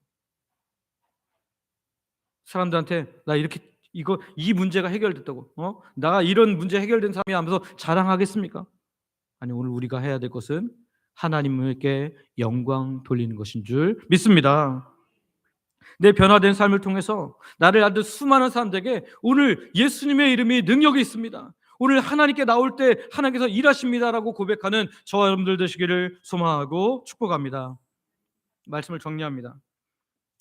사람들한테 나 이렇게 이 문제가 해결됐다고, 나 이런 문제 해결된 사람이 하면서 자랑하겠습니까? 아니, 오늘 우리가 해야 될 것은 하나님께 영광 돌리는 것인 줄 믿습니다. 내 변화된 삶을 통해서 나를 알던 수많은 사람들에게 오늘 예수님의 이름이 능력이 있습니다, 오늘 하나님께 나올 때 하나님께서 일하십니다라고 고백하는 저와 여러분들 되시기를 소망하고 축복합니다. 말씀을 정리합니다.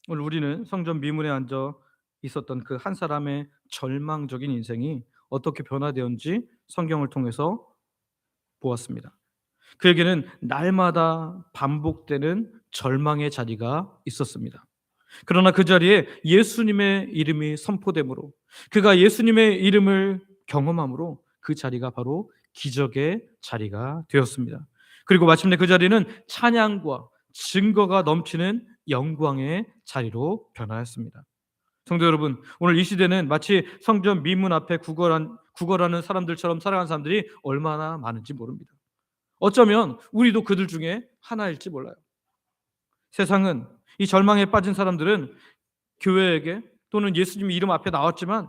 오늘 우리는 성전 미문에 앉아 있었던 그 한 사람의 절망적인 인생이 어떻게 변화되었는지 성경을 통해서 보았습니다. 그에게는 날마다 반복되는 절망의 자리가 있었습니다. 그러나 그 자리에 예수님의 이름이 선포되므로, 그가 예수님의 이름을 경험함으로 그 자리가 바로 기적의 자리가 되었습니다. 그리고 마침내 그 자리는 찬양과 증거가 넘치는 영광의 자리로 변화했습니다. 성도 여러분, 오늘 이 시대는 마치 성전 미문 앞에 구걸하는 사람들처럼 살아가는 사람들이 얼마나 많은지 모릅니다. 어쩌면 우리도 그들 중에 하나일지 몰라요. 세상은, 이 절망에 빠진 사람들은 교회에게 또는 예수님 이름 앞에 나왔지만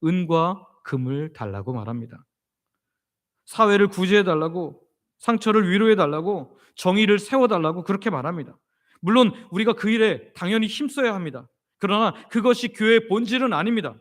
은과 금을 달라고 말합니다. 사회를 구제해달라고, 상처를 위로해달라고, 정의를 세워달라고 그렇게 말합니다. 물론 우리가 그 일에 당연히 힘써야 합니다. 그러나 그것이 교회의 본질은 아닙니다.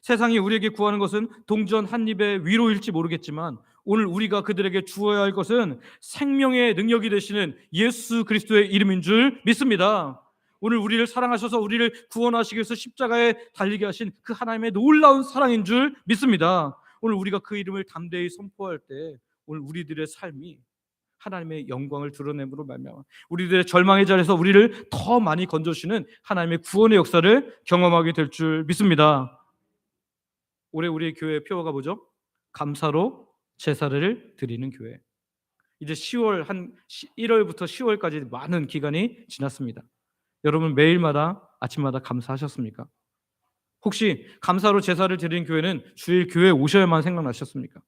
세상이 우리에게 구하는 것은 동전 한 입의 위로일지 모르겠지만 오늘 우리가 그들에게 주어야 할 것은 생명의 능력이 되시는 예수 그리스도의 이름인 줄 믿습니다. 오늘 우리를 사랑하셔서 우리를 구원하시기 위해서 십자가에 달리게 하신 그 하나님의 놀라운 사랑인 줄 믿습니다. 오늘 우리가 그 이름을 담대히 선포할 때 오늘 우리들의 삶이 하나님의 영광을 드러냄으로 말미암아 우리들의 절망의 자리에서 우리를 더 많이 건져주시는 하나님의 구원의 역사를 경험하게 될 줄 믿습니다. 올해 우리의 교회의 표어가 뭐죠? 감사로 제사를 드리는 교회. 이제 1월부터 10월까지 많은 기간이 지났습니다. 여러분 매일마다 아침마다 감사하셨습니까? 혹시 감사로 제사를 드리는 교회는 주일 교회에 오셔야만 생각나셨습니까?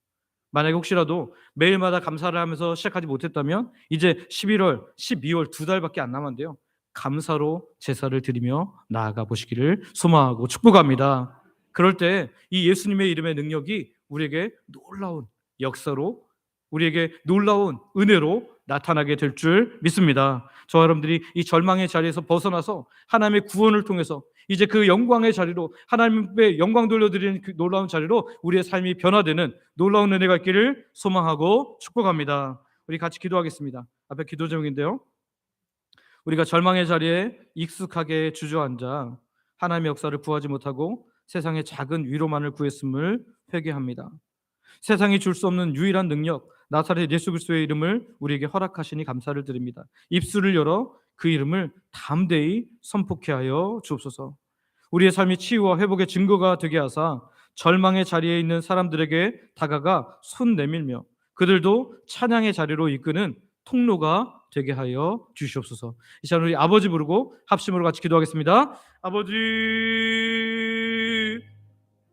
만약에 혹시라도 매일마다 감사를 하면서 시작하지 못했다면 이제 11월, 12월 2달밖에 안 남았는데요, 감사로 제사를 드리며 나아가 보시기를 소망하고 축복합니다. 그럴 때 이 예수님의 이름의 능력이 우리에게 놀라운 역사로, 우리에게 놀라운 은혜로 나타나게 될 줄 믿습니다. 저와 여러분들이 이 절망의 자리에서 벗어나서 하나님의 구원을 통해서 이제 그 영광의 자리로, 하나님의 영광 돌려드리는 그 놀라운 자리로 우리의 삶이 변화되는 놀라운 은혜가 있기를 소망하고 축복합니다. 우리 같이 기도하겠습니다. 앞에 기도 제목인데요, 우리가 절망의 자리에 익숙하게 주저앉아 하나님의 역사를 구하지 못하고 세상의 작은 위로만을 구했음을 회개합니다. 세상이 줄 수 없는 유일한 능력, 나사렛 예수 그리스도의 이름을 우리에게 허락하시니 감사를 드립니다. 입술을 열어 그 이름을 담대히 선포케 하여 주옵소서. 우리의 삶이 치유와 회복의 증거가 되게 하사 절망의 자리에 있는 사람들에게 다가가 손 내밀며 그들도 찬양의 자리로 이끄는 통로가 되게 하여 주시옵소서. 이 시간 우리 아버지 부르고 합심으로 같이 기도하겠습니다. 아버지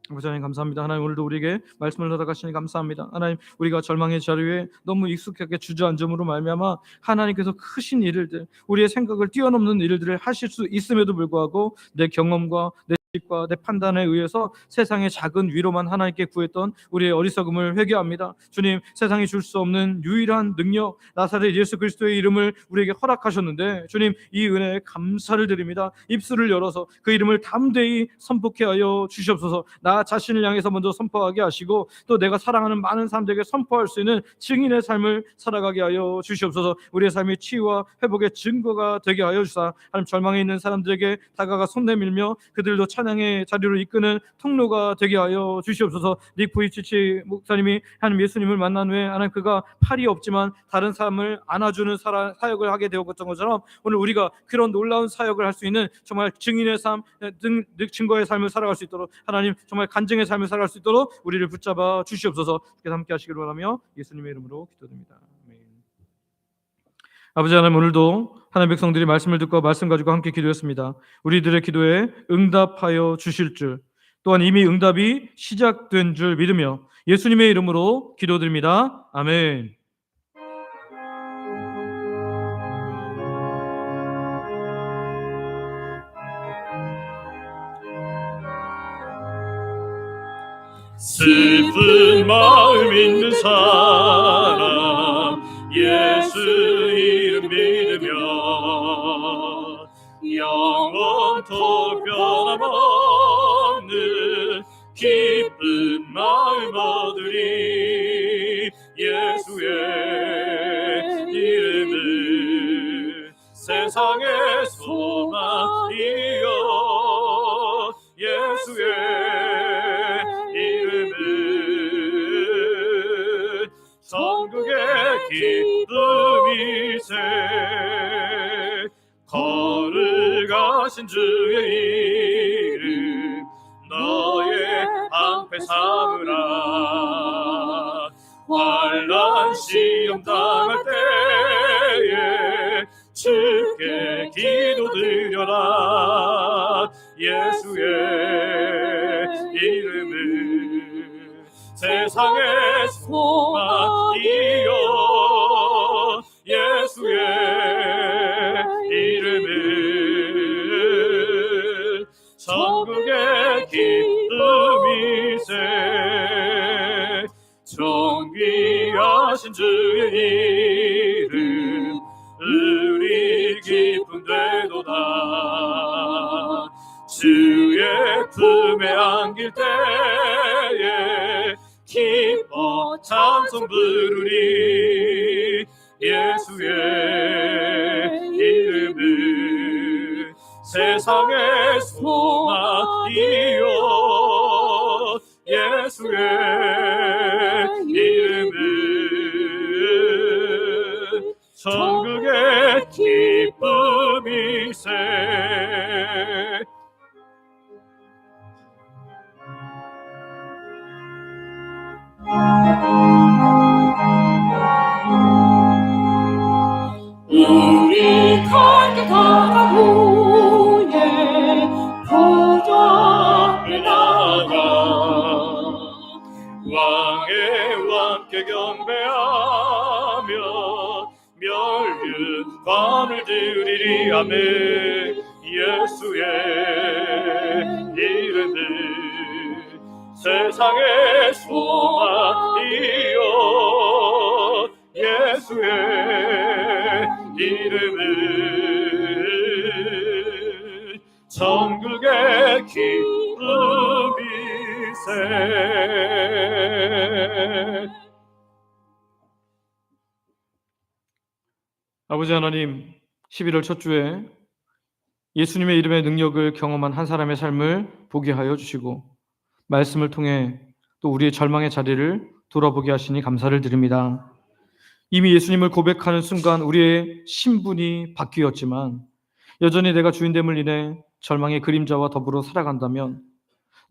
하나님 감사합니다. 하나님 오늘도 우리에게 말씀을 허락하시니 감사합니다. 하나님 우리가 절망의 자리에 너무 익숙하게 주저앉음으로 말미암아 하나님께서 크신 일들, 우리의 생각을 뛰어넘는 일들을 하실 수 있음에도 불구하고 내 경험과 내 과 내 판단에 의해서 세상의 작은 위로만 하나님께 구했던 우리의 어리석음을 회개합니다. 주님, 세상이 줄 수 없는 유일한 능력 나사렛 예수 그리스도의 이름을 우리에게 허락하셨는데 주님, 이 은혜에 감사를 드립니다. 입술을 열어서 그 이름을 담대히 선포케 하여 주시옵소서. 나 자신을 향해서 먼저 선포하게 하시고 또 내가 사랑하는 많은 사람들에게 선포할 수 있는 증인의 삶을 살아가게 하여 주시옵소서. 우리의 삶이 치유와 회복의 증거가 되게 하여 주사 하나님 절망에 있는 사람들에게 다가가 손 내밀며 그들도 찬양의 자리로 이끄는 통로가 되게 하여 주시옵소서. 닉 부이치치 목사님이 하나님 예수님을 만난 후에 하나님 그가 팔이 없지만 다른 사람을 안아주는 사역을 하게 되었던 것처럼 오늘 우리가 그런 놀라운 사역을 할 수 있는 정말 증인의 삶, 증거의 삶을 살아갈 수 있도록 하나님 정말 간증의 삶을 살아갈 수 있도록 우리를 붙잡아 주시옵소서. 주께서 함께 하시기를 바라며 예수님의 이름으로 기도드립니다. 아멘. 아버지 하나님, 오늘도 하나님 백성들이 말씀을 듣고 말씀 가지고 함께 기도했습니다. 우리들의 기도에 응답하여 주실 줄, 또한 이미 응답이 시작된 줄 믿으며 예수님의 이름으로 기도드립니다. 아멘. 슬픈 마음 있는 사람 예수 이름 믿으며 영원토록 변함없는 기쁜 마음 얻으리. 예수의 이름은 세상의 소망이요 예수의 이름은 천국의 기쁨이세. 거룩하신 주의 이름 너의 방패 삼으라. 환난 시험 당할 때에 주께 기도드려라. 예수의 이름은 세상의 소망이요 예수의 이름은 천국의 기쁨이세. 존귀하신 주의 이름 우리 기쁨되도다. 주의 품에 안길 때에 기뻐 찬송 부르리. 예수의 이름은 세상의 소망이요 예수의 이름은 천국의 기쁨이세. 우리 갈게 다가오네 보좌 앞에 나가 왕의 왕께 경배하며 멸륜관을 드리리. 아멘. 예수의 이름은 세상의 소망이요 예수의 이름은 천국의 기쁨이세. 아버지 하나님, 11월 첫 주에 예수님의 이름의 능력을 경험한 한 사람의 삶을 보게 하여 주시고 말씀을 통해 또 우리의 절망의 자리를 돌아보게 하시니 감사를 드립니다. 이미 예수님을 고백하는 순간 우리의 신분이 바뀌었지만 여전히 내가 주인됨을 인해 절망의 그림자와 더불어 살아간다면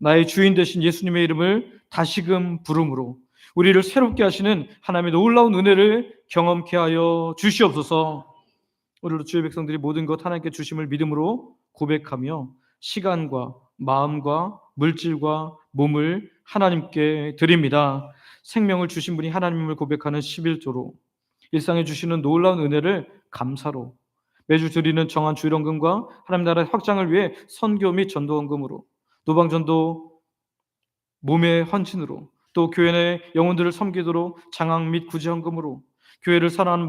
나의 주인 되신 예수님의 이름을 다시금 부름으로 우리를 새롭게 하시는 하나님의 놀라운 은혜를 경험케 하여 주시옵소서. 오늘도 주의 백성들이 모든 것 하나님께 주심을 믿음으로 고백하며 시간과 마음과 물질과 몸을 하나님께 드립니다. 생명을 주신 분이 하나님을 고백하는 11조로 일상에 주시는 놀라운 은혜를 감사로 매주 드리는 정한 주일헌금과 하나님 나라의 확장을 위해 선교 및 전도헌금으로 노방전도 몸의 헌신으로 또 교회 내 영혼들을 섬기도록 장학 및 구제헌금으로 교회를 사랑하는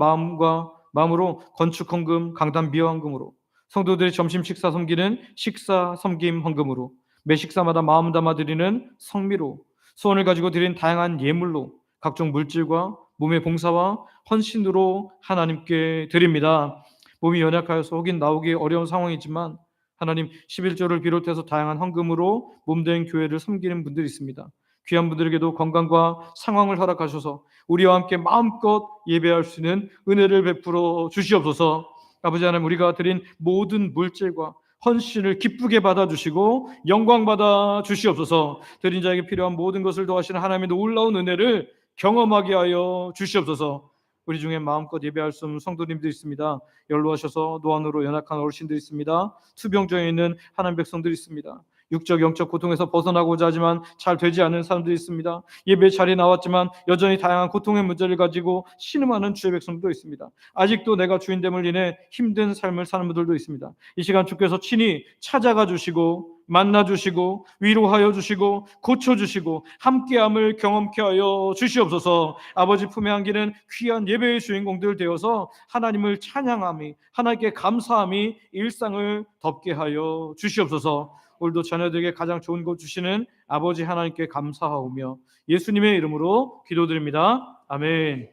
마음으로 건축헌금, 강단 비화헌금으로 성도들의 점심 식사 섬기는 식사 섬김 헌금으로 매 식사마다 마음 담아 드리는 성미로 소원을 가지고 드린 다양한 예물로 각종 물질과 몸의 봉사와 헌신으로 하나님께 드립니다. 몸이 연약하여서 혹은 나오기 어려운 상황이지만 하나님 11조를 비롯해서 다양한 헌금으로 몸된 교회를 섬기는 분들이 있습니다. 귀한 분들에게도 건강과 상황을 허락하셔서 우리와 함께 마음껏 예배할 수 있는 은혜를 베풀어 주시옵소서. 아버지 하나님, 우리가 드린 모든 물질과 헌신을 기쁘게 받아주시고 영광 받아 주시옵소서. 드린 자에게 필요한 모든 것을 도와주시는 하나님의 놀라운 은혜를 경험하게 하여 주시옵소서. 우리 중에 마음껏 예배할 수 없는 성도님들이 있습니다. 연로하셔서 노안으로 연약한 어르신들이 있습니다. 투병정에 있는 하나님 백성들이 있습니다. 육적 영적 고통에서 벗어나고자 하지만 잘 되지 않는 사람도 있습니다. 예배 자리에 나왔지만 여전히 다양한 고통의 문제를 가지고 신음하는 주의 백성도 있습니다. 아직도 내가 주인됨을 인해 힘든 삶을 사는 분들도 있습니다. 이 시간 주께서 친히 찾아가 주시고 만나 주시고 위로하여 주시고 고쳐 주시고 함께함을 경험케 하여 주시옵소서. 아버지 품에 안기는 귀한 예배의 주인공들 되어서 하나님을 찬양함이, 하나님께 감사함이 일상을 덮게 하여 주시옵소서. 오늘도 자녀들에게 가장 좋은 것 주시는 아버지 하나님께 감사하오며 예수님의 이름으로 기도드립니다. 아멘.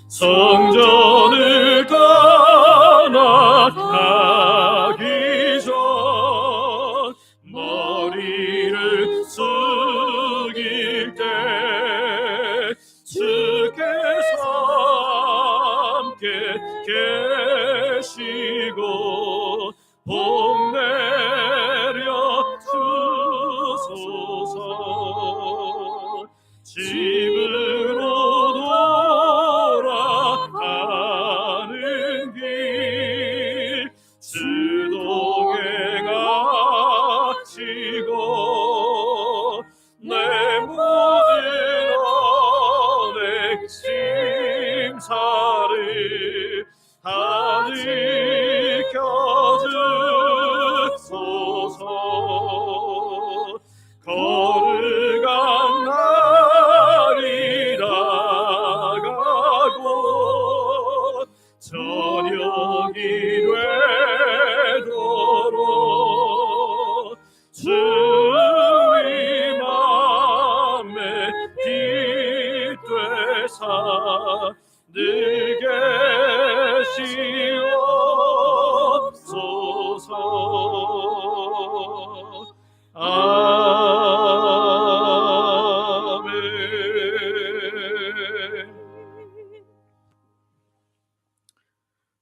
성전을 떠나가기 전 머리를 숙일 때 주께서 함께 계시고 복 내려 주소서. 집으로 돌아가는 길 수동에 갇히고 내 모든 언행 심사를 하늘 켜주소서. 거룩한 날이 다가고 저녁이 되도록 주의 맘에 빛되사 늘 계시옵소서. 아멘.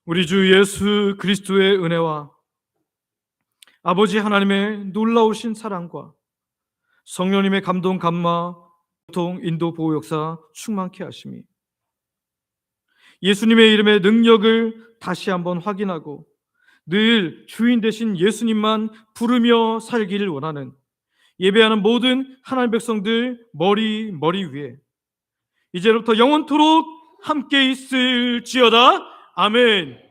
우리 주 예수 그리스도의 은혜와 아버지 하나님의 놀라우신 사랑과 성령님의 감동 감화 고통 인도 보호 역사 충만케 하심이 예수님의 이름의 능력을 다시 한번 확인하고 늘 주인 되신 예수님만 부르며 살기를 원하는 예배하는 모든 하나님 백성들 머리 위에 이제부터 영원토록 함께 있을지어다. 아멘.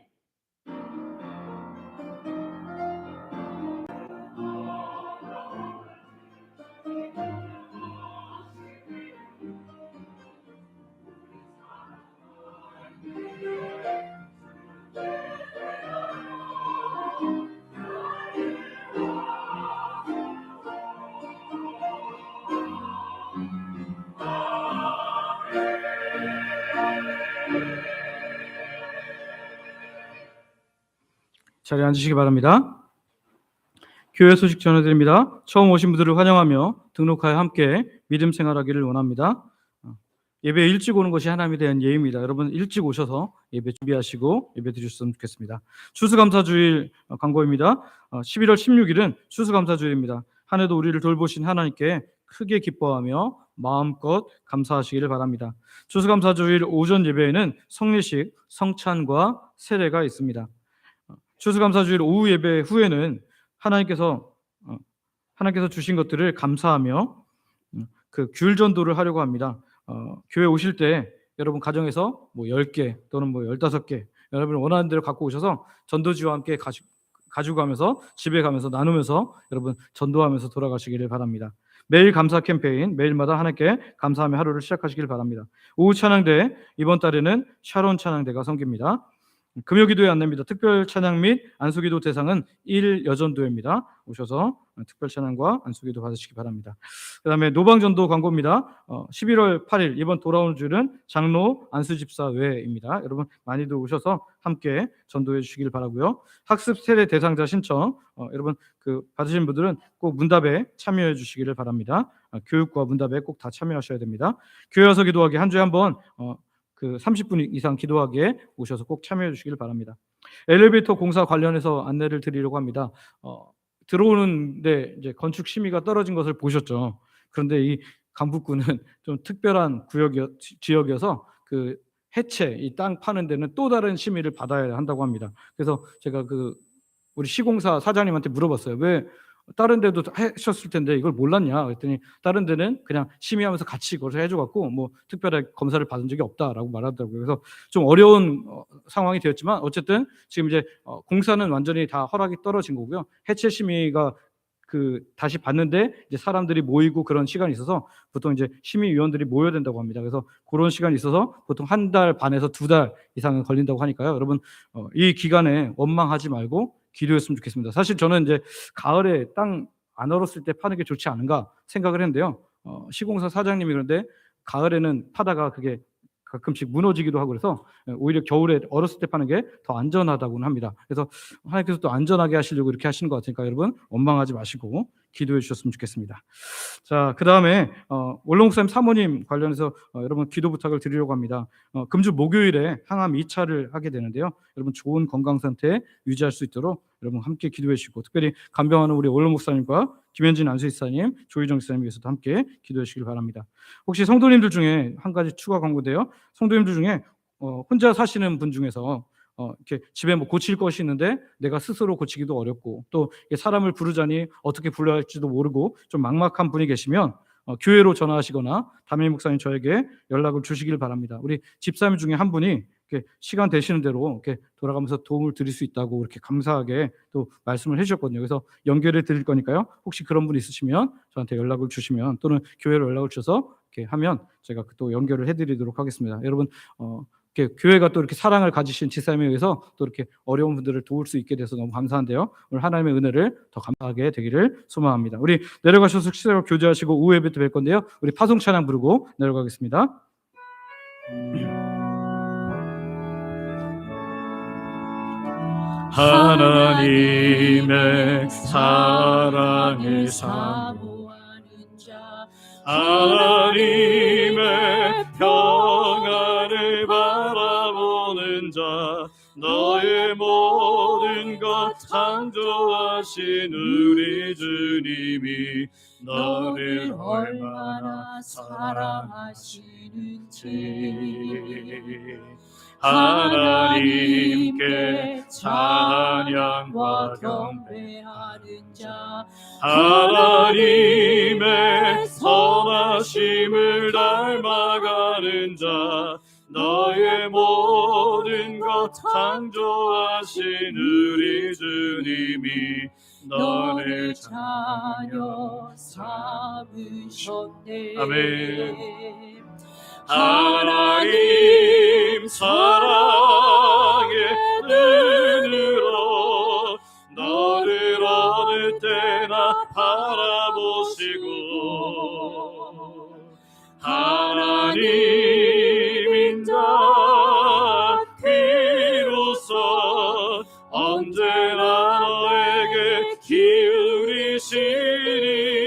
자리에 앉으시기 바랍니다. 교회 소식 전해드립니다. 처음 오신 분들을 환영하며 등록하여 함께 믿음 생활하기를 원합니다. 예배에 일찍 오는 것이 하나님에 대한 예입니다. 여러분 일찍 오셔서 예배 준비하시고 예배 드렸으면 좋겠습니다. 추수감사주일 광고입니다. 11월 16일은 추수감사주일입니다. 한 해도 우리를 돌보신 하나님께 크게 기뻐하며 마음껏 감사하시기를 바랍니다. 추수감사주일 오전 예배에는 성례식, 성찬과 세례가 있습니다. 추수감사주일 오후 예배 후에는 하나님께서 주신 것들을 감사하며 그 귤전도를 하려고 합니다. 교회 오실 때 여러분 가정에서 10개 또는 15개 여러분 원하는 대로 갖고 오셔서 전도지와 함께 가지고 가면서 집에 가면서 나누면서 여러분 전도하면서 돌아가시기를 바랍니다. 매일 감사 캠페인 매일마다 하나님께 감사하며 하루를 시작하시길 바랍니다. 오후 찬양대 이번 달에는 샤론 찬양대가 섬깁니다. 금요기도에 안내입니다. 특별 찬양 및 안수기도 대상은 1여전도회입니다. 오셔서 특별 찬양과 안수기도 받으시기 바랍니다. 그 다음에 노방전도 광고입니다. 11월 8일 이번 돌아오는 주일은 장로 안수집사회입니다. 여러분 많이들 오셔서 함께 전도해 주시길 바라고요. 학습 세례 대상자 신청 여러분 그 받으신 분들은 꼭 문답에 참여해 주시기를 바랍니다. 교육과 문답에 꼭 다 참여하셔야 됩니다. 교회 와서 기도하기 한 주에 한 번 30분 이상 기도하기에 오셔서 꼭 참여해 주시길 바랍니다. 엘리베이터 공사 관련해서 안내를 드리려고 합니다. 들어오는데 이제 건축 심의가 떨어진 것을 보셨죠. 그런데 이 강북구는 좀 특별한 지역이어서 그 해체, 이 땅 파는 데는 또 다른 심의를 받아야 한다고 합니다. 그래서 제가 우리 시공사 사장님한테 물어봤어요. 왜 다른 데도 하셨을 텐데 이걸 몰랐냐 그랬더니 다른 데는 그냥 심의하면서 같이 그걸 해줘갖고 뭐 특별하게 검사를 받은 적이 없다라고 말하더라고요. 그래서 좀 어려운 상황이 되었지만 어쨌든 지금 이제 공사는 완전히 다 허락이 떨어진 거고요. 해체 심의가 다시 받는데 이제 사람들이 모이고 그런 시간이 있어서 보통 이제 심의위원들이 모여야 된다고 합니다. 그래서 그런 시간이 있어서 보통 1달 반에서 2달 이상은 걸린다고 하니까요. 여러분 이 기간에 원망하지 말고 기도했으면 좋겠습니다. 사실 저는 이제 가을에 땅 안 얼었을 때 파는 게 좋지 않은가 생각을 했는데요. 시공사 사장님이 그런데 가을에는 파다가 그게 가끔씩 무너지기도 하고 그래서 오히려 겨울에 얼었을 때 파는 게 더 안전하다고는 합니다. 그래서 하나님께서 또 안전하게 하시려고 이렇게 하시는 것 같으니까 여러분 원망하지 마시고 기도해 주셨으면 좋겠습니다. 자, 그다음에 원로 목사님 사모님 관련해서 여러분 기도 부탁을 드리려고 합니다. 금주 목요일에 항암 2차를 하게 되는데요. 여러분 좋은 건강 상태 유지할 수 있도록 여러분 함께 기도해 주시고 특별히 간병하는 우리 원로 목사님과 김현진 안수집사님, 조희정 집사님 위해서도 함께 기도해 주시길 바랍니다. 혹시 성도님들 중에 한 가지 추가 광고인데요. 성도님들 중에 혼자 사시는 분 중에서 이렇게 집에 뭐 고칠 것이 있는데 내가 스스로 고치기도 어렵고 또 사람을 부르자니 어떻게 불러야 할지도 모르고 좀 막막한 분이 계시면 교회로 전화하시거나 담임 목사님 저에게 연락을 주시길 바랍니다. 우리 집사님 중에 한 분이 이렇게 시간 되시는 대로 이렇게 돌아가면서 도움을 드릴 수 있다고 이렇게 감사하게 또 말씀을 해주셨거든요. 그래서 연결해 드릴 거니까요. 혹시 그런 분 있으시면 저한테 연락을 주시면 또는 교회로 연락을 주셔서 이렇게 하면 제가 또 연결을 해드리도록 하겠습니다. 여러분 이렇게 교회가 또 이렇게 사랑을 가지신 집사님에 의해서 또 이렇게 어려운 분들을 도울 수 있게 돼서 너무 감사한데요. 오늘 하나님의 은혜를 더 감사하게 되기를 소망합니다. 우리 내려가셔서 식사로 교제하시고 오후 예배 때 뵐 건데요. 우리 파송 찬양 부르고 내려가겠습니다. 하나님의 사랑을 사모하는 자, 하나님의 평안을 바라보는 자, 너의 모든 것 창조하신 우리 주님이 너를 얼마나 사랑하시는지 하나님께 찬양과 경배하는 자, 하나님의 선하심을 닮아가는 자, 너의 모든 것 창조하신 우리 주님이 너를 자녀 삼으셨네. 아멘. 하나님 사랑의 눈으로 너를 어느 때나 바라보시고 하나님인 자 비로소 언제나 너에게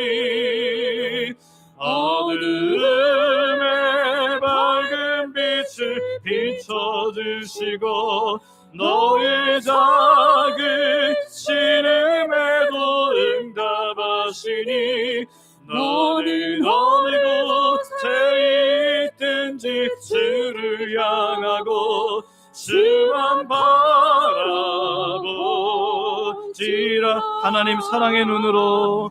기울이시니 어둠의 밝은 빛을 비춰주시고 너의 작은 신음에도 응답하시니 너는 어느 곳에 있든지 주를 향하고 주만 바라보지라. 하나님 사랑의 눈으로